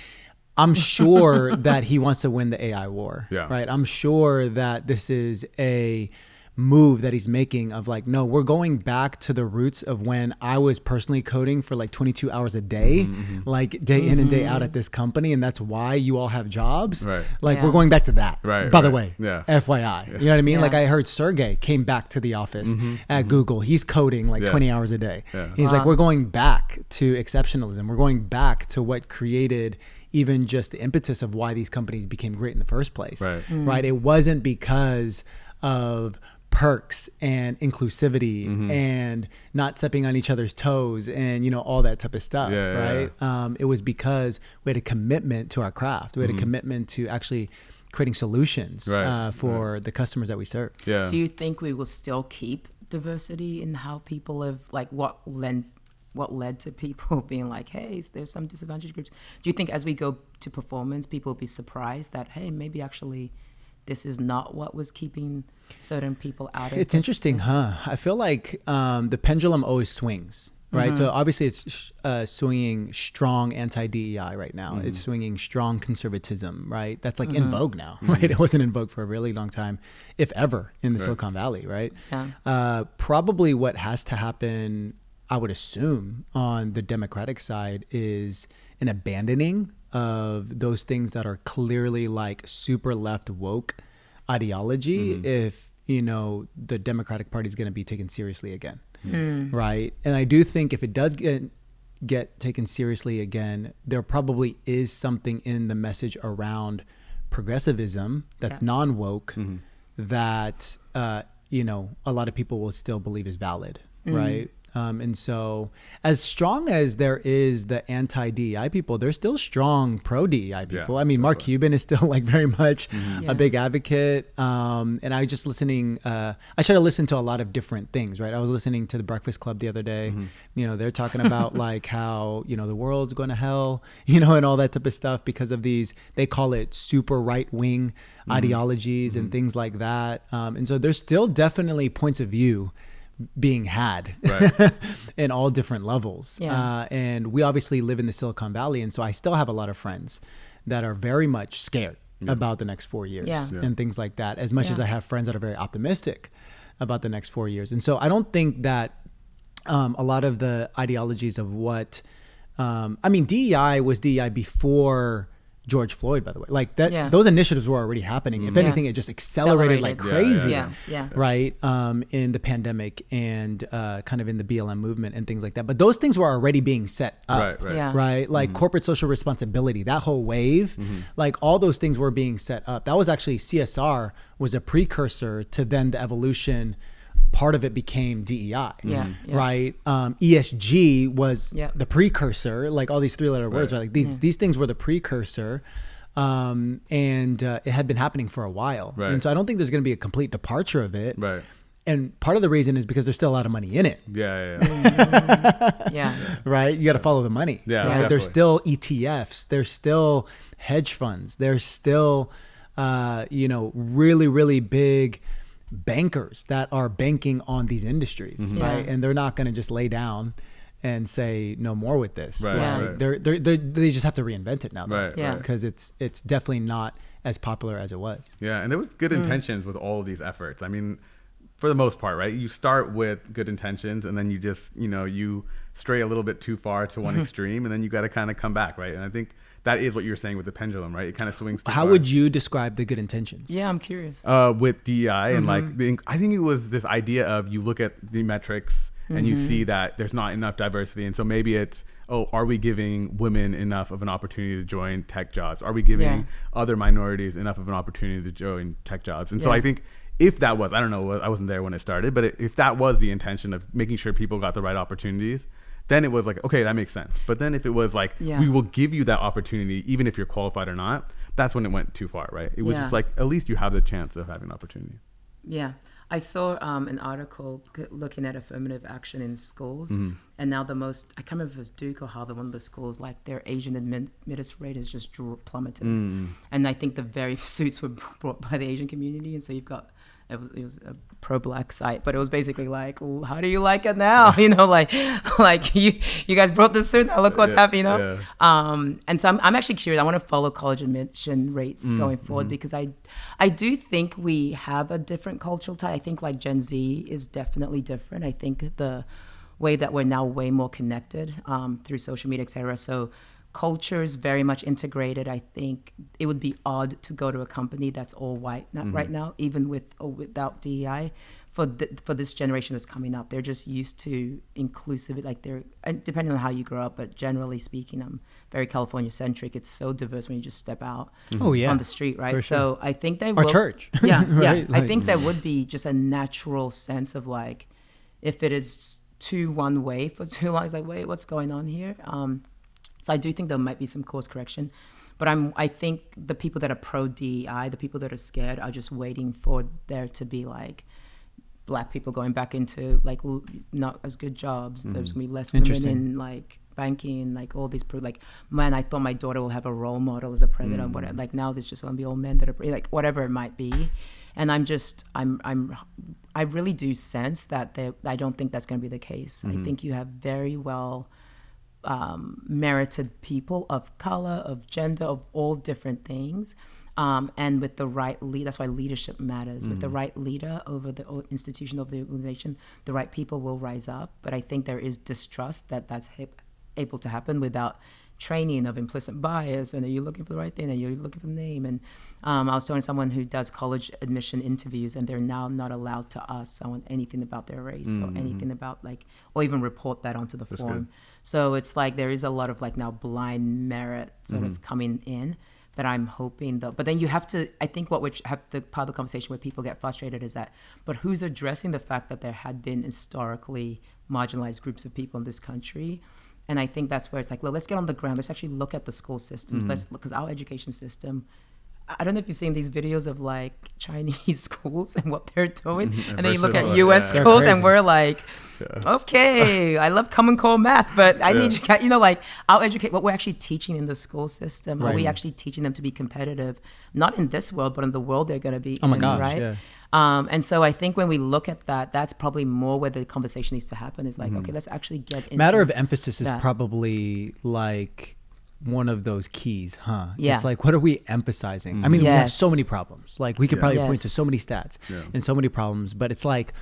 B: I'm sure that he wants to win the AI war, right? I'm sure that this is a move that he's making of like, no, we're going back to the roots of when I was personally coding for like 22 hours a day, like day in and day out at this company. And that's why you all have jobs. Like we're going back to that, by the way, FYI, you know what I mean? Like I heard Sergey came back to the office at Google. He's coding like 20 hours a day. He's like, we're going back to exceptionalism. We're going back to what created even just the impetus of why these companies became great in the first place, right? It wasn't because of perks and inclusivity and not stepping on each other's toes and all that type of stuff, right? It was because we had a commitment to our craft. We had a commitment to actually creating solutions for the customers that we serve.
C: Do you think we will still keep diversity in how people have, like, what led to people being like, hey, there's some disadvantaged groups? Do you think as we go to performance, people will be surprised that, hey, maybe actually this is not what was keeping certain people out of it?
B: It's interesting, huh? I feel like the pendulum always swings, right? So obviously it's swinging strong anti-DEI right now. It's swinging strong conservatism, right? That's like in vogue now, right? It wasn't in vogue for a really long time, if ever, in the Silicon Valley, right? Probably what has to happen, I would assume, on the Democratic side is an abandoning of those things that are clearly like super left woke ideology if, the Democratic Party is going to be taken seriously again. Right. And I do think if it does get taken seriously again, there probably is something in the message around progressivism that's non-woke that, a lot of people will still believe is valid. Right. And so as strong as there is the anti-DEI people, there's still strong pro-DEI people. I mean, Mark Cuban is still like very much a big advocate. And I was just listening, I try to listen to a lot of different things, right? I was listening to the Breakfast Club the other day. They're talking about like how, the world's going to hell, and all that type of stuff because of these, they call it super right-wing ideologies and things like that. And so there's still definitely points of view being had in all different levels. And we obviously live in the Silicon Valley. And so I still have a lot of friends that are very much scared about the next 4 years and things like that, as much as I have friends that are very optimistic about the next 4 years. And so I don't think that a lot of the ideologies of what, DEI was DEI before George Floyd, by the way. Like that, those initiatives were already happening. If anything, it just accelerated like crazy, right? In the pandemic and kind of in the BLM movement and things like that. But those things were already being set up, right? Like corporate social responsibility, that whole wave, like all those things were being set up. That was actually CSR was a precursor to then the evolution. Part of it became DEI, right? ESG was the precursor, like all these 3-letter words, right? Like these things were the precursor, and it had been happening for a while. And so I don't think there's going to be a complete departure of it. And part of the reason is because there's still a lot of money in it. Right? You got to follow the money. Right? There's still ETFs. There's still hedge funds. There's still, really, really big bankers that are banking on these industries, right? And they're not going to just lay down and say no more with this. They just have to reinvent it now, because it's definitely not as popular as it was.
A: And there was good intentions with all of these efforts. I mean, for the most part, right? You start with good intentions, and then you just you stray a little bit too far to one extreme, and then you got to kind of come back, right? And I think that is what you're saying with the pendulum, right? It kind of swings too
B: How
A: far.
B: would you describe the good intentions?
C: Yeah, I'm curious.
A: With DEI and I think it was this idea of you look at the metrics and you see that there's not enough diversity. And so maybe it's, are we giving women enough of an opportunity to join tech jobs? Are we giving other minorities enough of an opportunity to join tech jobs? And so I think if that was, I don't know, I wasn't there when it started, but if that was the intention of making sure people got the right opportunities, then it was like, okay, that makes sense. But then if it was like, we will give you that opportunity, even if you're qualified or not, that's when it went too far, right? It was just like, at least you have the chance of having an opportunity.
C: Yeah. I saw an article looking at affirmative action in schools. And now I can't remember if it was Duke or Harvard, one of the schools, like their Asian admittance rate has just plummeted. And I think the very suits were brought by the Asian community. And so you've got, it was a pro-black site, but it was basically like, well, how do you like it now? Like you guys brought this suit, now look what's happening, And so I'm actually curious. I want to follow college admission rates going forward, because I do think we have a different cultural type. I think like Gen Z is definitely different. I think the way that we're now way more connected through social media, et cetera. So culture is very much integrated. I think it would be odd to go to a company that's all white right now, even with or without DEI. For this generation that's coming up, they're just used to inclusivity. Like depending on how you grow up, but generally speaking, I'm very California centric. It's so diverse when you just step out on the street, right? So I think
B: our church,
C: right? I think there would be just a natural sense of like, if it is too one way for too long, it's like, wait, what's going on here? So I do think there might be some course correction, but I think the people that are pro DEI, the people that are scared, are just waiting for there to be like Black people going back into like not as good jobs. There's gonna be less women in like banking, like all these like, man, I thought my daughter will have a role model as a president, whatever. Like now there's just gonna be all men that are like whatever it might be, and I really do sense that I don't think that's gonna be the case. I think you have very well merited people of color, of gender, of all different things, and with the right lead. That's why leadership matters. With the right leader over the institution of the organization, the right people will rise up. But I think there is distrust that's able to happen without training of implicit bias. And are you looking for the right thing? And you're looking for the name. And I was talking to someone who does college admission interviews, and they're now not allowed to ask someone anything about their race or anything about like, or even report that onto the form. Good. So it's like there is a lot of like now blind merit sort of coming in that I'm hoping though. But then you have to, I think what would have the part of the conversation where people get frustrated is that, but who's addressing the fact that there had been historically marginalized groups of people in this country? And I think that's where it's like, well, let's get on the ground. Let's actually look at the school systems. Let's look, because our education system, I don't know if you've seen these videos of like Chinese schools and what they're doing. And then you look at US schools and we're like, okay, I love Common Core math, but I need you, like our what we're actually teaching in the school system. Are we actually teaching them to be competitive, not in this world, but in the world they're going to be in, right? Yeah. And so I think when we look at that, that's probably more where the conversation needs to happen is like, okay, let's actually get into
B: matter of emphasis is probably like one of those keys, huh?
C: Yeah.
B: It's like, what are we emphasizing? I mean, we have so many problems. Like we could probably point to so many stats and so many problems, but it's like,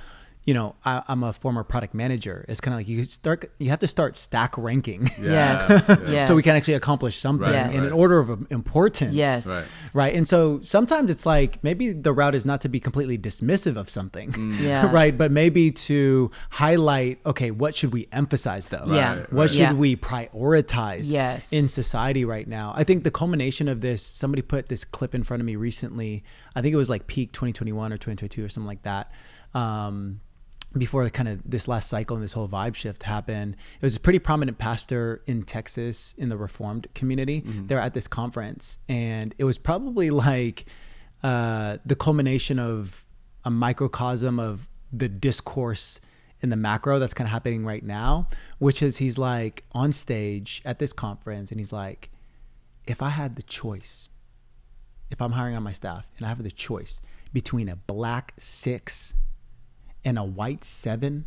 B: I'm a former product manager. It's kind of like you have to start stack ranking.
C: Yes. Yes.
B: So we can actually accomplish something in an order of importance.
C: Yes.
B: Right. And so sometimes it's like maybe the route is not to be completely dismissive of something, right? But maybe to highlight, okay, what should we emphasize though? What should we prioritize in society right now? I think the culmination of this, somebody put this clip in front of me recently. I think it was like peak 2021 or 2022 or something like that. Before kind of this last cycle and this whole vibe shift happened, it was a pretty prominent pastor in Texas in the Reformed community. They're at this conference, and it was probably like the culmination of a microcosm of the discourse in the macro that's kind of happening right now, which is he's like on stage at this conference, and he's like, if I had the choice, if I'm hiring on my staff and I have the choice between a black 6 and a white 7,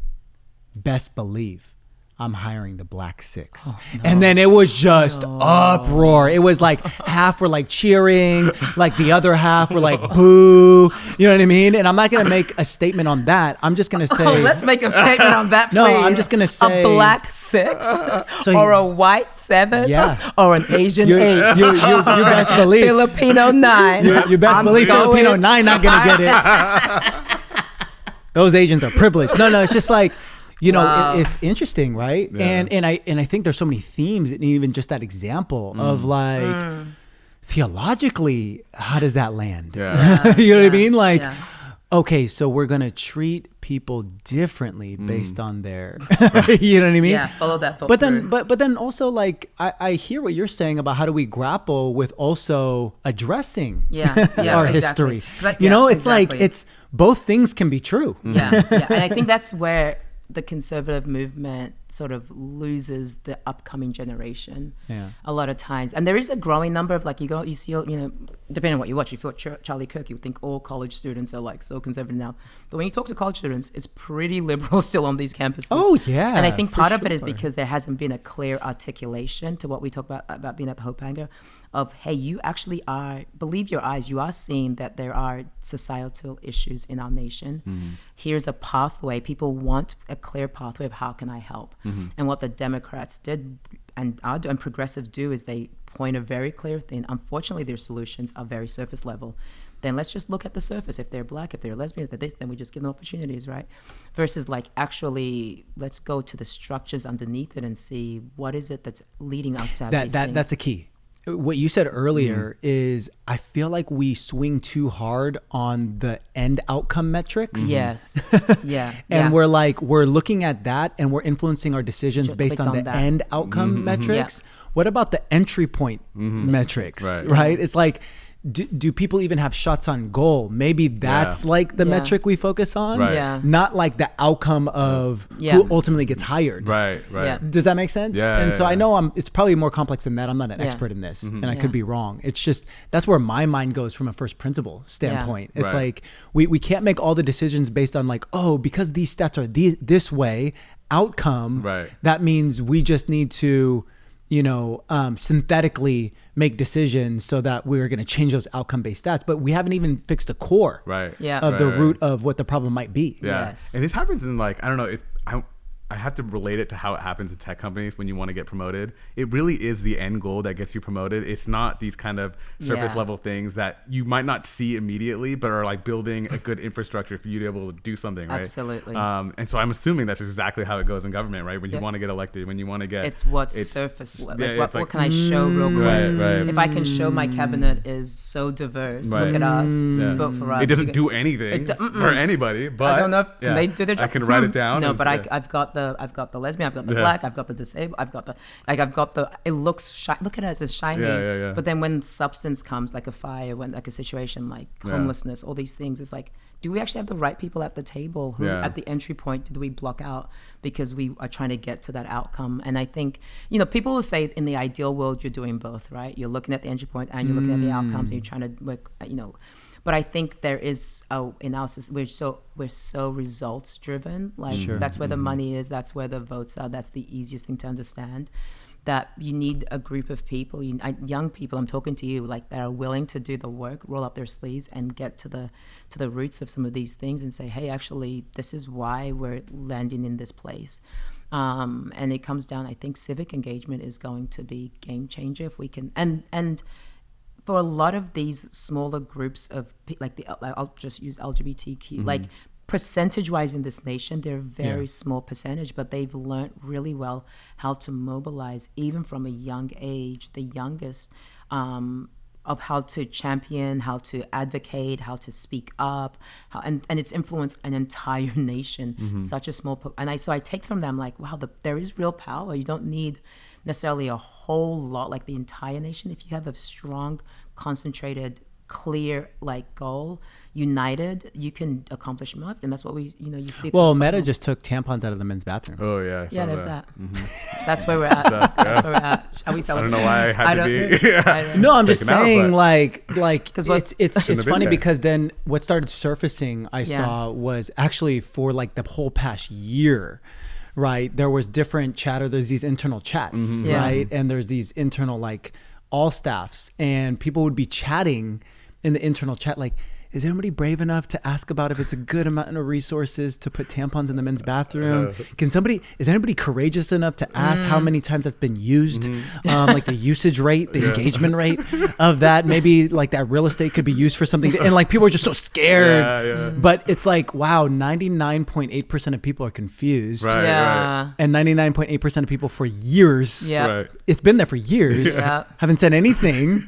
B: best believe I'm hiring the black 6. Oh, no. And then it was just uproar. It was like half were like cheering, like the other half were like boo. You know what I mean? And I'm not going to make a statement on that. I'm just going to say.
C: Let's make a statement on that, please.
B: No, I'm just going to say.
C: A black 6 or a white 7 or an Asian 8.
B: You best believe.
C: Filipino 9.
B: You best believe Filipino 9 not going to get it. Those Asians are privileged. No, it's just like, it's interesting, right? Yeah. And I think there's so many themes in even just that example of like, theologically, how does that land? Yeah. You know what I mean? Like, okay, so we're going to treat people differently based on their, you know what I mean?
C: Yeah, follow that thought.
B: But then also like, I hear what you're saying about how do we grapple with also addressing our history. It's like, it's both things can be true.
C: Yeah. And I think that's where the conservative movement sort of loses the upcoming generation a lot of times. And there is a growing number of like, you see, depending on what you watch, if you watch Charlie Kirk, you would think all college students are like so conservative now. But when you talk to college students, it's pretty liberal still on these campuses.
B: Oh, yeah.
C: And I think part of it is because there hasn't been a clear articulation to what we talk about being at the Hope Hangar of, hey, you actually believe your eyes, you are seeing that there are societal issues in our nation. Here's a pathway. People want a clear pathway of how can I help? And what the Democrats did and progressives do is they point a very clear thing. Unfortunately, their solutions are very surface level. Then let's just look at the surface. If they're black, if they're lesbian, if they're this, then we just give them opportunities, right? Versus like actually, let's go to the structures underneath it and see what is it that's leading us to have these things.
B: That's a key. What you said earlier is I feel like we swing too hard on the end outcome metrics.
C: Yes.
B: And we're looking at that and we're influencing our decisions based on the end outcome metrics. What about the entry point metrics? Right? It's like, do people even have shots on goal? Maybe that's like the metric we focus on, not like the outcome of who ultimately gets hired.
A: Right.
B: Does that make sense?
A: And
B: so I know it's probably more complex than that. I'm not an expert in this, and I could be wrong. It's just that's where my mind goes from a first principle standpoint. It's like we can't make all the decisions based on like, oh, because these stats are this way outcome. That means we just need to synthetically make decisions so that we're going to change those outcome-based stats, but we haven't even fixed the core of the root of what the problem might be.
C: Yes.
A: And this happens in like, I don't know, I have to relate it to how it happens in tech companies when you want to get promoted. It really is the end goal that gets you promoted. It's not these kind of surface level things that you might not see immediately, but are like building a good infrastructure for you to be able to do something, right?
C: Absolutely.
A: And so I'm assuming that's exactly how it goes in government, right? When you want to get elected, when you want to get...
C: It's surface level. What can I show real quick? Right. If I can show my cabinet is so diverse, look at us, vote for us.
A: It doesn't do anything for anybody, but...
C: I don't know if can they do their job.
A: I can write it down.
C: No, but I've got the lesbian, I've got the black, I've got the disabled, I've got the it looks look at us as shiny. But then when substance comes, like a fire, when like a situation like homelessness, all these things, it's like, do we actually have the right people at the table who at the entry point did we block out because we are trying to get to that outcome? And I think, people will say in the ideal world, you're doing both, right? You're looking at the entry point and you're looking at the outcomes and you're trying to work, But I think there is in our system, we're so results driven. Like that's where the money is. That's where the votes are. That's the easiest thing to understand. that you need a group of people, young people, I'm talking to you, like, that are willing to do the work, roll up their sleeves and get to the roots of some of these things and say, hey, actually, this is why we're landing in this place. And it comes down, I think civic engagement is going to be game changer if we can, and for a lot of these smaller groups of, like, I'll just use LGBTQ, like, percentage-wise in this nation, they're a very small percentage, but they've learned really well how to mobilize, even from a young age, the youngest, of how to champion, how to advocate, how to speak up, and it's influenced an entire nation. Such a small, so I take from them, like, wow, there is real power. You don't need necessarily a whole lot, like the entire nation. If you have a strong, concentrated, clear, like, goal, united, you can accomplish much. And that's what we, you see.
B: Well, Meta just took tampons out of the men's bathroom.
A: Oh yeah.
C: Yeah, there's that. That's where we're at. That's where we're at. Are we celebrating?
A: I don't know why I had to be.
B: No, I'm just saying, like, it's funny
A: there.
B: because then what started surfacing, I saw, was actually for like the whole past year. Right, there was different chatter. There's these internal chats, right, and there's these internal, like, all staffs, and people would be chatting in the internal chat, like, is anybody brave enough to ask about if it's a good amount of resources to put tampons in the men's bathroom? Is anybody courageous enough to ask how many times that's been used? Like the usage rate, the engagement rate of that, maybe like that real estate could be used for something. And like, people are just so scared, but it's like, wow, 99.8% of people are confused.
A: Right.
B: And 99.8% of people for years, it's been there for years, haven't said anything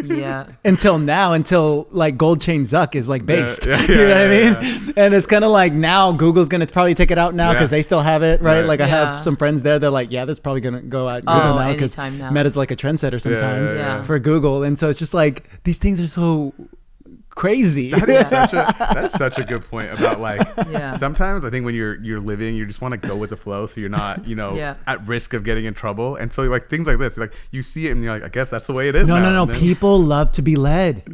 B: until now, until like Gold Chain Zuck is like based. You know what I mean? And it's kind of like, now Google's going to probably take it out now because they still have it, right? Like I have some friends there, they're like, that's probably going to go out Google now because Meta's like a trendsetter sometimes for Google. And so it's just like, these things are so crazy.
A: That's such a good point about, like, sometimes I think when you're living, you just want to go with the flow, so you're not at risk of getting in trouble. And so, like, things like this, like, you see it and you're like, I guess that's the way it is.
B: No, people love to be led.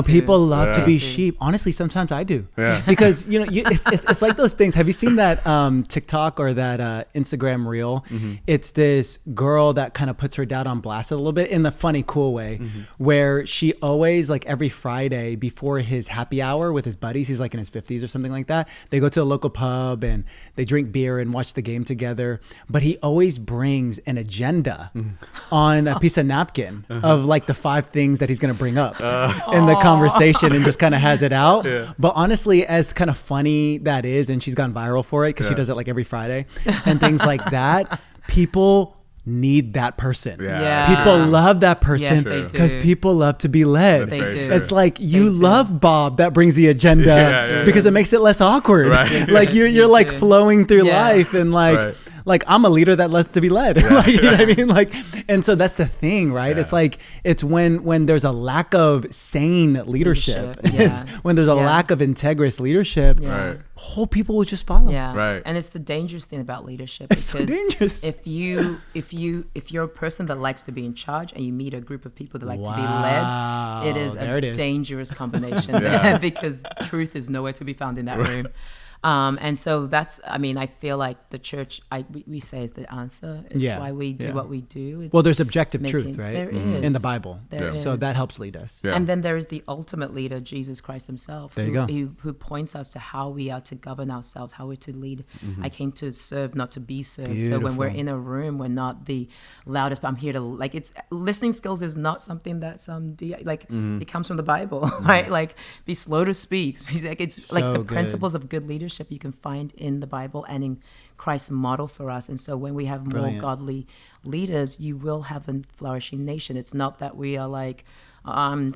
B: People love to be sheep. Honestly, sometimes I do. Because it's like those things. Have you seen that TikTok or that Instagram reel? It's this girl that kind of puts her dad on blast a little bit in the funny, cool way, where she always, like, every Friday before his happy hour with his buddies, he's like in his 50s or something like that, they go to a local pub and they drink beer and watch the game together, but he always brings an agenda on a piece of napkin of like the 5 things that he's going to bring up in the conversation, and just kind of has it out. But honestly, as kind of funny that is, and she's gone viral for it because she does it like every Friday and things like that, people need that person. People love that person because people love to be led. It's like, you love Bob that brings the agenda because it makes it less awkward. Like you're like flowing through life, and like I'm a leader that loves to be led. Like, you know what I mean? Like, and so that's the thing, right? It's like, it's when there's a lack of sane leadership. It's when there's a lack of integrous leadership. Whole people will just follow.
C: And it's the dangerous thing about leadership, because
B: so dangerous.
C: if you're a person that likes to be in charge and you meet a group of people that like to be led, it is a dangerous combination because truth is nowhere to be found in that room. And so that's, I mean, I feel like the church, we say, is the answer. It's why we do what we do. It's
B: there's objective truth, right?
C: There is.
B: In the Bible.
C: There is.
B: So that helps lead us.
C: And then there is the ultimate leader, Jesus Christ himself,
B: there you go.
C: Who points us to how we are to govern ourselves, how we're to lead. I came to serve, not to be served.
B: Beautiful.
C: So when we're in a room, we're not the loudest, but I'm here to, like, it's, listening skills is not something that's, it comes from the Bible, right? Like, be slow to speak. It's like the principles of good leadership you can find in the Bible and in Christ's model for us. And so when we have more godly leaders, you will have a flourishing nation. It's not that we are like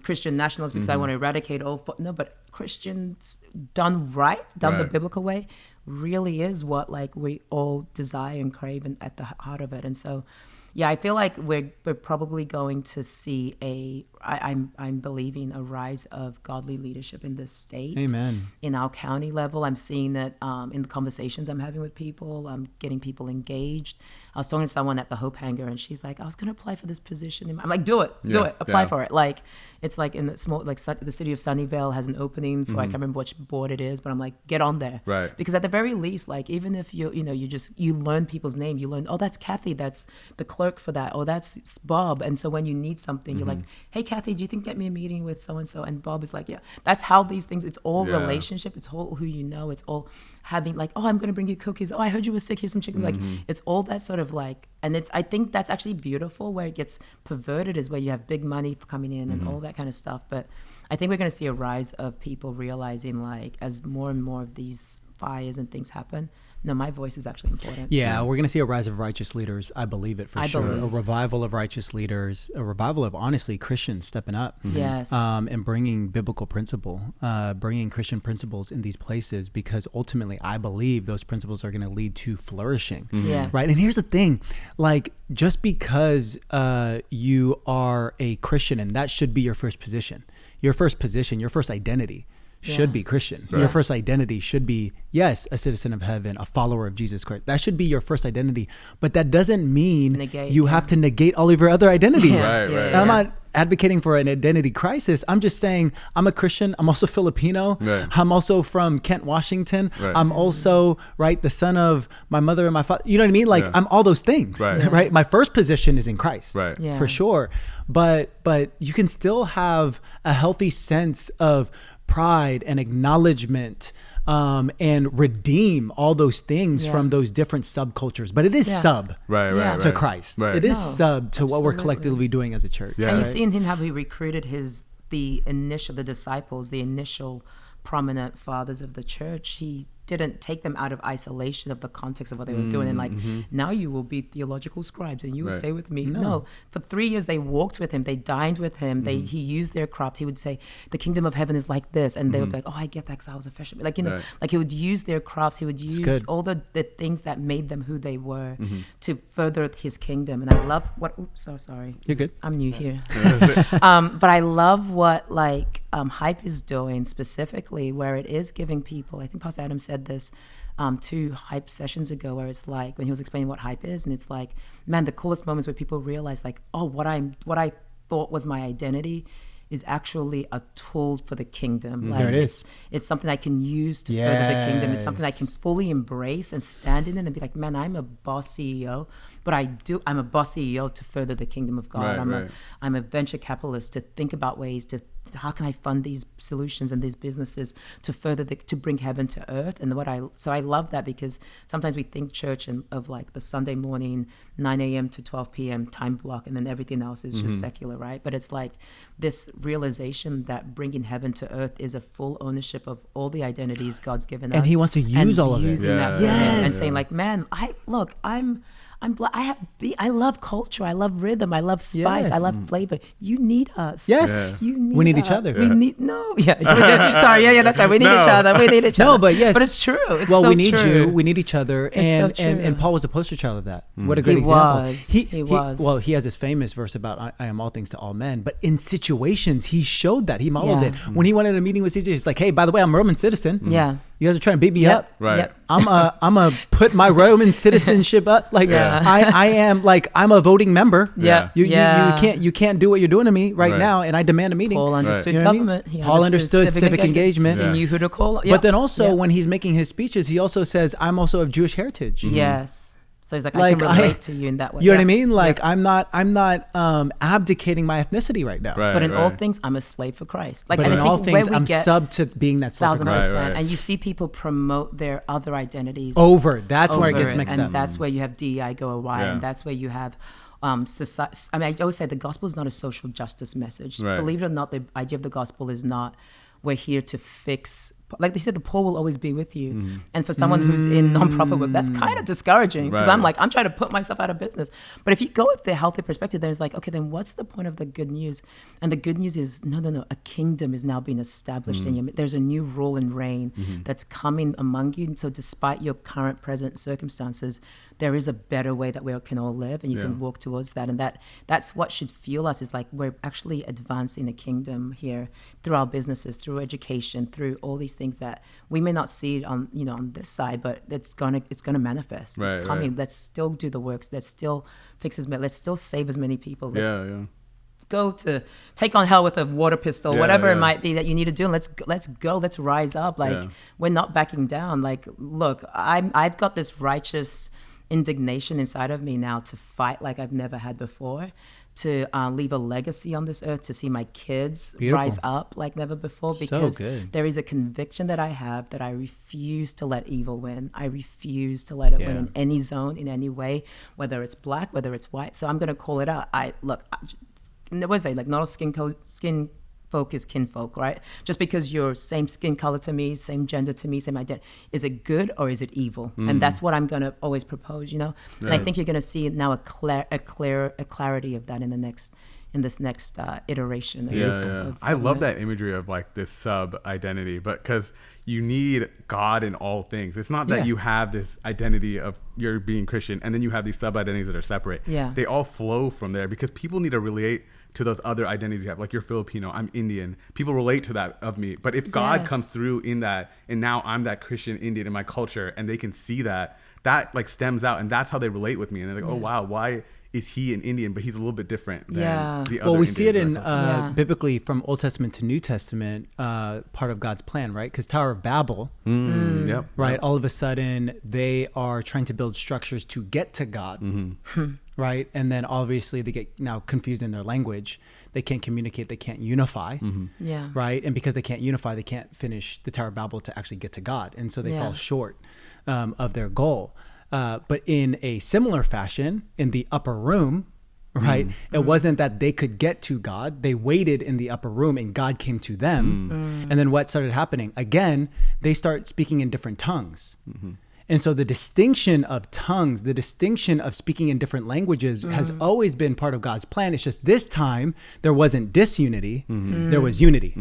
C: Christian nationalists because I want to eradicate all. No, but Christians done right, done the biblical way, really is what, like, we all desire and crave, and at the heart of it. And so, I feel like we're probably going to see I'm believing a rise of godly leadership in this state.
B: Amen. In
C: our county level, I'm seeing that in the conversations I'm having with people. I'm getting people engaged. I was talking to someone at the Hope Hangar, and she's like, I was going to apply for this position. I'm like, do it, apply for it. Like, it's like in the small, like the city of Sunnyvale has an opening for, I can't remember which board it is, but I'm like, get on there.
A: Right.
C: Because at the very least, like, even if you learn people's name, you learn, oh, that's Kathy, that's the clerk for that, or that's Bob. And so when you need something, you're like, hey, Kathy, do you think get me a meeting with so-and-so? And Bob is like, yeah. That's how these things, it's all relationship. It's all who you know. It's all having like, oh, I'm going to bring you cookies. Oh, I heard you were sick. Here's some chicken. Like, it's all that sort of like, and I think that's actually beautiful. Where it gets perverted is where you have big money coming in and all that kind of stuff. But I think we're going to see a rise of people realizing, like, as more and more of these fires and things happen, no, my voice is actually important.
B: Yeah, we're going to see a rise of righteous leaders. I believe it for sure. A revival of righteous leaders, a revival of, honestly, Christians stepping up.
C: Yes.
B: And bringing biblical principle, bringing Christian principles in these places, because ultimately I believe those principles are going to lead to flourishing.
C: Yes.
B: Right. And here's the thing, like, just because you are a Christian, and that should be your first position, your first identity should be Christian. Right. Your first identity should be, yes, a citizen of heaven, a follower of Jesus Christ. That should be your first identity. But that doesn't mean you have to negate all of your other identities.
A: Right.
B: I'm not advocating for an identity crisis. I'm just saying I'm a Christian. I'm also Filipino. Right. I'm also from Kent, Washington. Right. I'm also, the son of my mother and my father. You know what I mean? Like, I'm all those things, right? My first position is in Christ, for sure. But you can still have a healthy sense of pride and acknowledgement, and redeem all those things from those different subcultures. But it is sub to Christ. Right. It is sub to what we're collectively doing as a church.
C: Yeah. And you see in him how he recruited the disciples, the initial prominent fathers of the church. He didn't take them out of isolation of the context of what they were doing and like, now you will be theological scribes and you will stay with me. No, for 3 years they walked with him, they dined with him, he used their crops. He would say, the kingdom of heaven is like this, and they would be like, oh, I get that because I was a fisherman. Like, like he would use their crops, he would use all the things that made them who they were to further his kingdom. And I love sorry.
B: You're good.
C: I'm new here. But I love what Hype is doing specifically, where it is giving people, I think Pastor Adam said this 2 Hype sessions ago, where it's like, when he was explaining what Hype is, and it's like, man, the coolest moments where people realize like, oh, what I thought was my identity is actually a tool for the kingdom. Like,
B: there it is.
C: It's something I can use to further the kingdom. It's something I can fully embrace and stand in it and be like, man, I'm a boss CEO, but I'm a boss CEO to further the kingdom of God. I'm a venture capitalist to think about ways to, how can I fund these solutions and these businesses to further to bring heaven to earth. And so I love that, because sometimes we think church of like the Sunday morning 9 a.m. to 12 p.m. time block, and then everything else is just secular, right? But it's like this realization that bringing heaven to earth is a full ownership of all the identities God's given us,
B: and He wants to use all of it,
C: and saying like, man, I love culture. I love rhythm. I love spice. I love flavor. You need us.
B: We need each other.
C: We need Sorry. That's right. We need each other. We need each other.
B: No, but yes.
C: But it's true. It's
B: well,
C: so
B: we need
C: true.
B: you. We need each other. And Paul was a poster child of that. What a great example. He was. Well, he has this famous verse about I am all things to all men. But in situations, he showed that. He modeled it. When he went in a meeting with Caesar, he's like, hey, by the way, I'm a Roman citizen.
C: Yeah.
B: You guys are trying to beat me up.
A: Right.
C: Yep.
B: I'm a put my Roman citizenship up. Like I am, like, I'm a voting member. You can't do what you're doing to me right now, and I demand a meeting.
C: Paul understood government.
B: Paul understood civic engagement.
C: And knew who to call.
B: But then also when he's making his speeches, he also says, I'm also of Jewish heritage.
C: Yes. So he's like, I can relate to you in that way.
B: You know what I mean? Like, I'm not abdicating my ethnicity right now.
C: But in all things, I'm a slave for Christ. Like,
B: but
C: and
B: in all things, I'm sub to being that slave for Christ.
C: 1,000%. And you see people promote their other identities.
B: That's where it gets mixed up.
C: And that's where you have DEI go awry. And that's where you have society. I mean, I always say the gospel is not a social justice message. Believe it or not, the idea of the gospel is not, we're here to fix, like they said, the poor will always be with you. And for someone who's in nonprofit work, that's kind of discouraging, because I'm trying to put myself out of business. But if you go with the healthy perspective, there's like, okay, then what's the point of the good news? And the good news is, no, a kingdom is now being established in you. There's a new rule and reign that's coming among you. And so despite your current present circumstances, there is a better way that we can all live, and you can walk towards that. And that's what should fuel us, is like, we're actually advancing the kingdom here through our businesses, through education, through all these things that we may not see on this side, but it's gonna manifest. It's coming. Let's still do the works. Let's still let's still save as many people. Let's go to take on hell with a water pistol, whatever it might be that you need to do. And let's go. Let's rise up. Like, we're not backing down. Like, look, I've got this righteous indignation inside of me now to fight like I've never had before, to leave a legacy on this earth, to see my kids rise up like never before, because there is a conviction that I have that I refuse to let evil win. I refuse to let it win in any zone, in any way, whether it's black, whether it's white. So I'm going to call it out. What was I like? Not all skin folk is kinfolk, right? Just because you're same skin color to me, same gender to me, same identity, is it good or is it evil? And that's what I'm going to always propose, you know? And I think you're going to see now a clarity of that in this next iteration.
A: I love that imagery of like this sub identity, but because you need God in all things. It's not that you have this identity of you're being Christian and then you have these sub identities that are separate. They all flow from there, because people need to relate to those other identities you have. Like, you're Filipino, I'm Indian. People relate to that of me. But if God comes through in that, and now I'm that Christian Indian in my culture, and they can see that like stems out, and that's how they relate with me. And they're like, oh wow, why is he an Indian, but he's a little bit different than the other.
B: Well, we see it in biblically from Old Testament to New Testament, part of God's plan, right? Because Tower of Babel, right? All of a sudden, they are trying to build structures to get to God, right? And then obviously they get now confused in their language. They can't communicate. They can't unify, right? And because they can't unify, they can't finish the Tower of Babel to actually get to God, and so they fall short of their goal. But in a similar fashion, in the upper room, right? It wasn't that they could get to God. They waited in the upper room and God came to them. And then what started happening? Again, they start speaking in different tongues. And so the distinction of tongues, the distinction of speaking in different languages has always been part of God's plan. It's just this time there wasn't disunity, there was unity.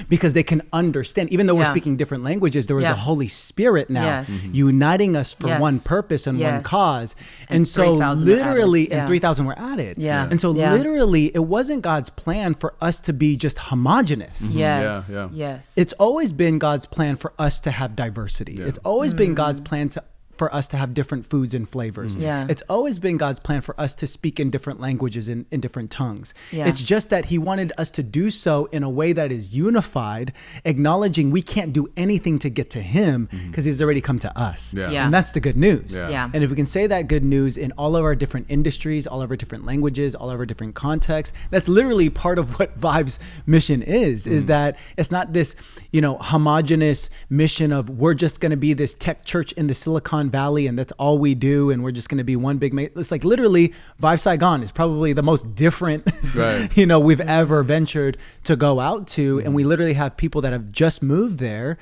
B: Because they can understand, even though we're speaking different languages, there was a Holy Spirit now uniting us for one purpose and one cause. And so literally, and 3,000 were added. And so literally, it wasn't God's plan for us to be just homogenous. It's always been God's plan for us to have diversity. It's always been God's plan for us to have different foods and flavors. It's always been God's plan for us to speak in different languages, in different tongues. It's just that he wanted us to do so in a way that is unified, acknowledging we can't do anything to get to him because he's already come to us. And that's the good news. And if we can say that good news in all of our different industries, all of our different languages, all of our different contexts, that's literally part of what Vive's mission is that it's not this, homogenous mission of we're just going to be this tech church in the Silicon Valley and that's all we do and we're just going to be one big it's like literally Vive Saigon is probably the most different we've ever ventured to go out to, and we literally have people that have just moved there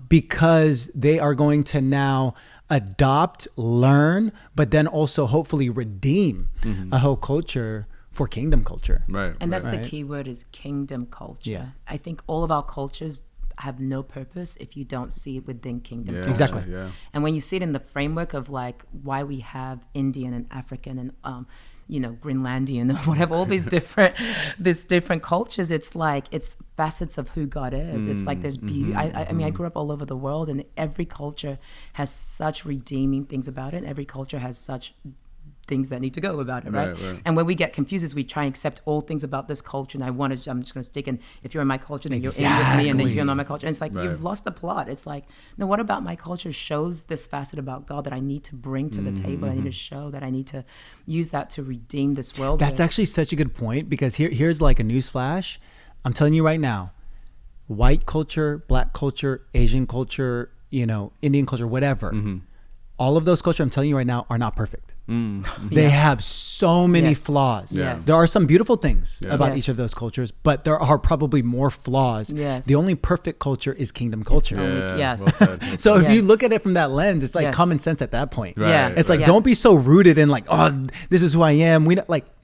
B: because they are going to now adopt, learn, but then also hopefully redeem a whole culture for kingdom culture.
C: And that's the key word, is kingdom culture. I think all of our cultures have no purpose if you don't see it within kingdom culture.
B: Exactly.
C: And when you see it in the framework of like why we have Indian and African and Greenlandian or whatever, all these different cultures, it's like it's facets of who God is. It's like there's beauty. I mean, I grew up all over the world, and every culture has such redeeming things about it. And every culture has such things that need to go about it, right? And when we get confused is we try and accept all things about this culture, and I'm just going to stick in, if you're in my culture, then you're in with me, and then if you're not my culture, and it's like you've lost the plot. It's like, no, what about my culture shows this facet about God that I need to bring to the table. I need to show that, I need to use that to redeem this world.
B: That's actually such a good point, because here's like a news flash. I'm telling you right now, white culture, black culture, Asian culture, Indian culture, whatever, all of those cultures, I'm telling you right now, are not perfect. They have so many flaws. There are some beautiful things about each of those cultures, but there are probably more flaws. The only perfect culture is kingdom culture. So if you look at it from that lens, it's like common sense at that point. It's like, don't be so rooted in like, oh, this is who I am.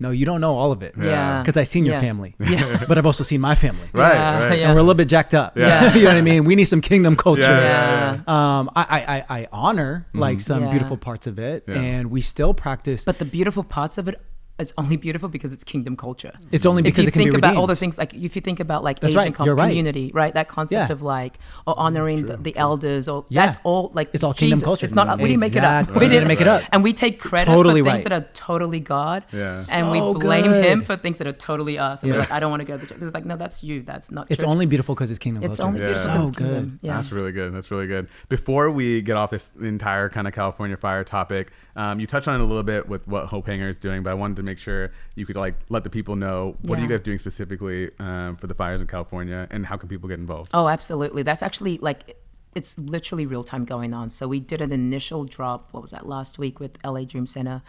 B: No, you don't know all of it. Because I've seen your family. But I've also seen my family. And we're a little bit jacked up. You know what I mean? We need some kingdom culture. I honor like some beautiful parts of it, and we still practice.
C: But the beautiful parts of it it's only beautiful because it's kingdom culture.
B: It's only because it can be redeemed.
C: If you think about all the things, like if you think about like
B: That's
C: Asian
B: right.
C: community, right? That concept of like, or honoring the elders, or that's all like
B: it's all kingdom culture.
C: It's not, we didn't make it up.
B: We didn't make it up.
C: And we take credit for things that are totally God.
A: Yeah.
C: And we blame him for things that are totally us. And we're like, I don't want to go to the church. It's like, no, that's you. That's not
B: It's
C: church.
B: only beautiful because it's kingdom culture.
C: It's only beautiful because it's kingdom. Yeah.
A: That's really good. That's really good. Before we get off this entire kind of California fire topic, you touched on it a little bit with what Hope Hanger is doing, but I wanted to make sure you could like let the people know what are you guys doing specifically for the fires in California, and how can people get involved?
C: Oh, absolutely. That's actually like, it's literally real time going on. So we did an initial drop, what was that, last week with LA Dream Center.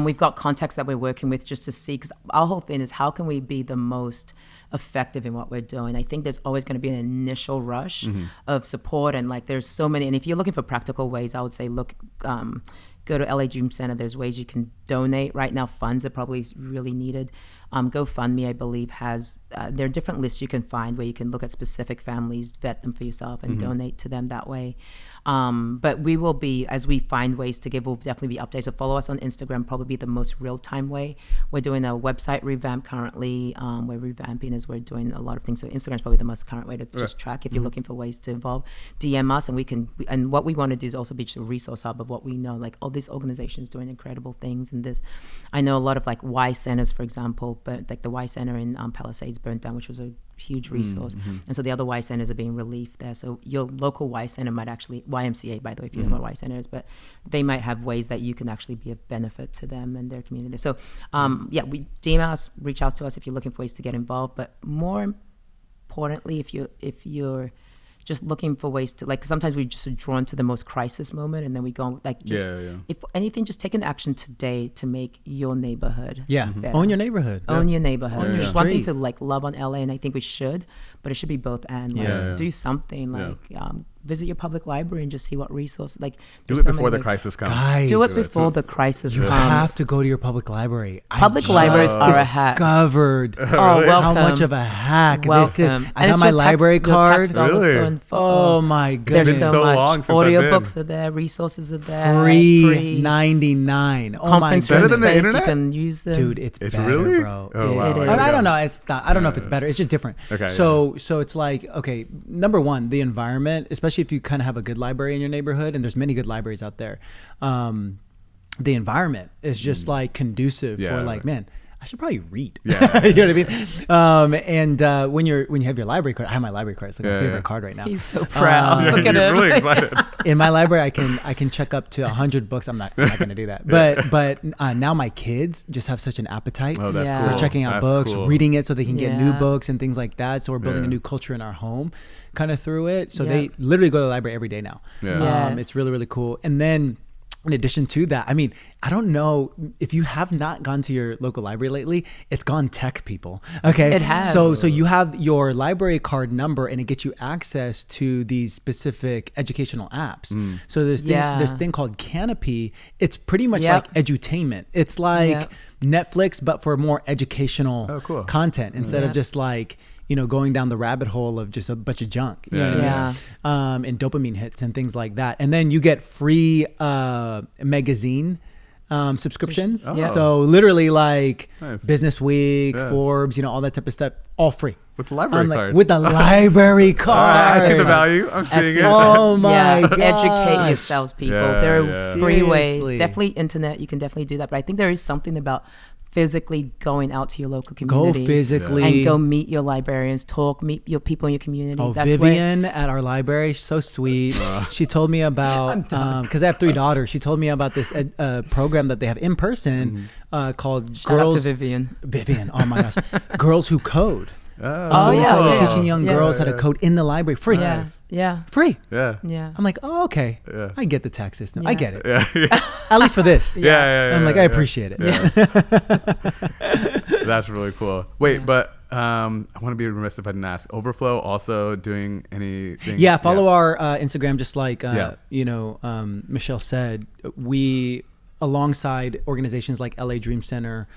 C: We've got contacts that we're working with just to see, because our whole thing is how can we be the most effective in what we're doing. I think there's always going to be an initial rush of support, and like there's so many, and if you're looking for practical ways, I would say look, go to LA Dream Center. There's ways you can donate. Right now, funds are probably really needed. GoFundMe, I believe, has, there are different lists you can find where you can look at specific families, vet them for yourself, and donate to them that way. But we will be, as we find ways to give, we'll definitely be updates. So follow us on Instagram, probably be the most real-time way. We're doing a website revamp currently. We're revamping as we're doing a lot of things. So Instagram's probably the most current way to just track if you're looking for ways to involve. DM us, and we can, and what we want to do is also be just a resource hub of what we know, like, oh, this organization is doing incredible things. And this, I know a lot of like Y centers, for example, but like the Y Center in Palisades burnt down, which was a huge resource. And so the other Y centers are being relieved there. So your local Y center might actually, YMCA, by the way, if you know what Y center is, but they might have ways that you can actually be of benefit to them and their community. So we DM us, reach out to us if you're looking for ways to get involved. But more importantly, if you're just looking for ways to, like, sometimes we just are drawn to the most crisis moment, and then we go like, just if anything, just take an action today to make your neighborhood better.
B: Own your neighborhood.
C: Own your neighborhood. It's one thing to like love on LA, and I think we should, but it should be both and. Like, do something like visit your public library and just see what resources, like,
A: do it before the crisis comes.
B: Guys,
C: do it before the crisis
B: you
C: comes.
B: have to go to your public library.
C: Public libraries are a hack.
B: Discovered
C: welcome.
B: how much of a hack this is.
C: And
B: I got my library card.
A: Really?
B: Oh my goodness.
C: There's so
A: so
C: much.
A: long since
C: Audiobooks are there, resources are there.
B: Free 99. Oh my
C: Conference
B: goodness.
C: room
A: Better than the
C: space,
A: internet?
C: you can use them.
B: Dude, it's better,
A: really?
B: bro.
A: Oh, wow.
C: It is.
B: I don't know. It's not. I don't know if it's better. It's just different.
A: Okay,
B: So it's like, okay, number one, the environment, especially if you kind of have a good library in your neighborhood, and there's many good libraries out there. The environment is just like conducive for like, man, I should probably read.
A: Yeah.
B: You know what I mean? And when you have your library card, I have my library card. It's like my favorite card right now.
C: He's so proud. Look at
A: You're
C: him.
A: really excited.
B: In my library, I can check up to 100 books. I'm not going to do that. But now my kids just have such an appetite
A: Oh, that's
C: Yeah.
B: for checking out
A: That's
B: books,
A: cool.
B: reading it so they can get new
C: Yeah.
B: books and things like that. So we're building a
A: Yeah.
B: new culture in our home kind of through it. So
C: Yeah.
B: they literally go to the library every day now.
A: Yeah.
C: Yes.
B: It's really, really cool. And then in addition to that, I mean, I don't know if you have not gone to your local library lately, it's gone tech, people. Okay.
C: It has.
B: So you have your library card number, and it gets you access to these specific educational apps. So there's this thing called Canopy. It's pretty much like edutainment. It's like Netflix, but for more educational content instead of just like, going down the rabbit hole of just a bunch of junk, you know what I mean? And dopamine hits and things like that. And then you get free magazine subscriptions. So literally like Business Week, Forbes, all that type of stuff, all free.
A: With the library card.
B: With the library card.
A: I see the value. I'm seeing it.
B: Oh my God.
C: Educate yourselves, people.
A: Yeah,
C: there are free
B: Seriously.
C: ways. Definitely internet. You can definitely do that. But I think there is something about physically going out to your local community.
B: Go physically.
C: And go meet your librarians, meet your people in your community.
B: Oh,
C: That's
B: Vivian at our library, so sweet. She told me about, because I have 3 daughters, she told me about this program that they have in person called
C: Shout
B: Girls.
C: out to Vivian.
B: Vivian, oh my gosh. Girls Who Code. Teaching young girls how to code in the library. Free.
C: Yeah.
B: Free.
A: Yeah.
B: I'm like, oh, okay.
A: Yeah.
B: I get the tax system.
C: Yeah.
B: I get it.
A: Yeah.
B: At least for this.
A: Yeah.
B: I'm like, I appreciate it.
A: Yeah. That's really cool. Wait, but I want to be remiss if I didn't ask. Overflow also doing anything?
B: Yeah, follow our Instagram, just like Michelle said. alongside organizations like LA Dream Center,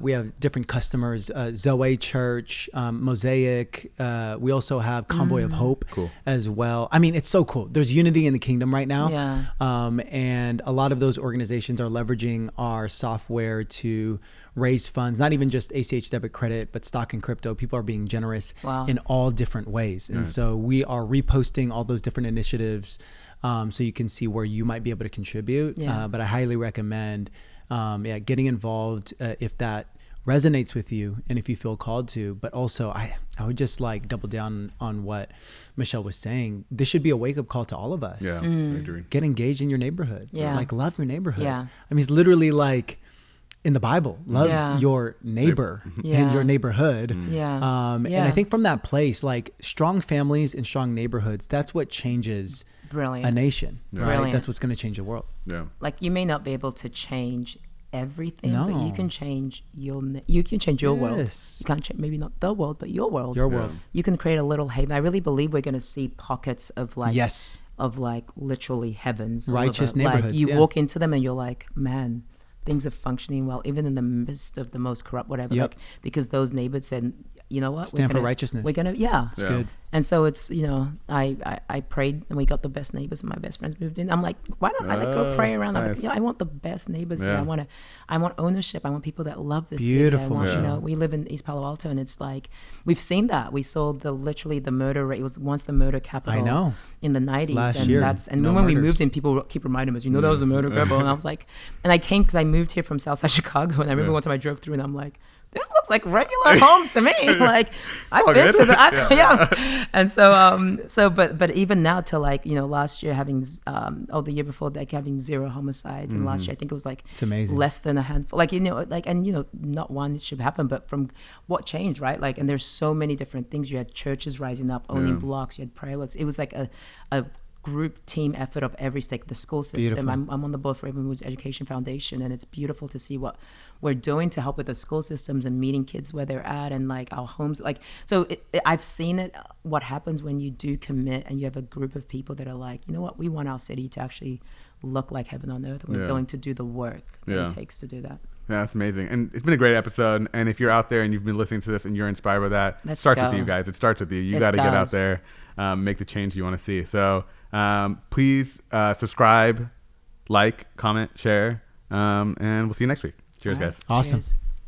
B: we have different customers, Zoe Church, Mosaic. We also have Convoy of Hope as well. I mean, it's so cool. There's unity in the kingdom right now.
C: Yeah.
B: And a lot of those organizations are leveraging our software to raise funds, not even just ACH debit credit, but stock and crypto. People are being generous in all different ways. And so we are reposting all those different initiatives so you can see where you might be able to contribute. But I highly recommend getting involved if that resonates with you and if you feel called to. But also I would just like double down on what Michelle was saying. This should be a wake-up call to all of us.
A: I agree.
B: Get engaged in your neighborhood. Like love your neighborhood. I mean, it's literally like in the Bible, love your neighbor and your neighborhood. And I think from that place, like strong families and strong neighborhoods, that's what changes a nation, right? That's what's going to change the world.
C: Like you may not be able to change everything, but you can change your world. You can't change maybe not the world, but your world. You can create a little haven. I really believe we're going to see pockets of like of like literally heavens,
B: righteous neighborhoods.
C: Like you walk into them and you're like, man, things are functioning well, even in the midst of the most corrupt whatever. Like, because those neighbors said, you know what,
B: stand for righteousness.
C: We're gonna it's good. And so it's, you know, I prayed and we got the best neighbors and my best friends moved in. I'm like, why don't I like go pray around? I'm like, you know, I want the best neighbors here. I want ownership. I want people that love this
B: beautiful
C: city. I want, you know, we live in East Palo Alto and it's like we've seen that. We saw literally the murder rate. It was once the murder capital in the 90s.
B: Last year.
C: When we moved in, people keep reminding us, you know, that was the murder capital. And I was like, and I came because I moved here from Southside Chicago and I remember one time I drove through and I'm like, this looks like regular homes to me. Like I've been to the And so but even now to like, you know, last year having the year before like having 0 homicides and last year I think it was like
B: it's amazing.
C: Less than a handful. Like, you know, like, and you know, not one should happen, but from what changed, right? Like, and there's so many different things. You had churches rising up, owning blocks, you had prayer works. It was like a group team effort of every stake, the school system. I'm on the board for Ravenwood's Education Foundation, and it's beautiful to see what we're doing to help with the school systems and meeting kids where they're at and like our homes. Like, so I've seen it, what happens when you do commit and you have a group of people that are like, you know what, we want our city to actually look like heaven on earth, and we're willing to do the work that it takes to do that.
A: Yeah, that's amazing. And it's been a great episode. And if you're out there and you've been listening to this and you're inspired by that, it starts with you guys. It starts with you. You got to get out there, make the change you want to see. So please subscribe, like, comment, share, and we'll see you next week. Cheers, guys.
B: Awesome.
C: Cheers.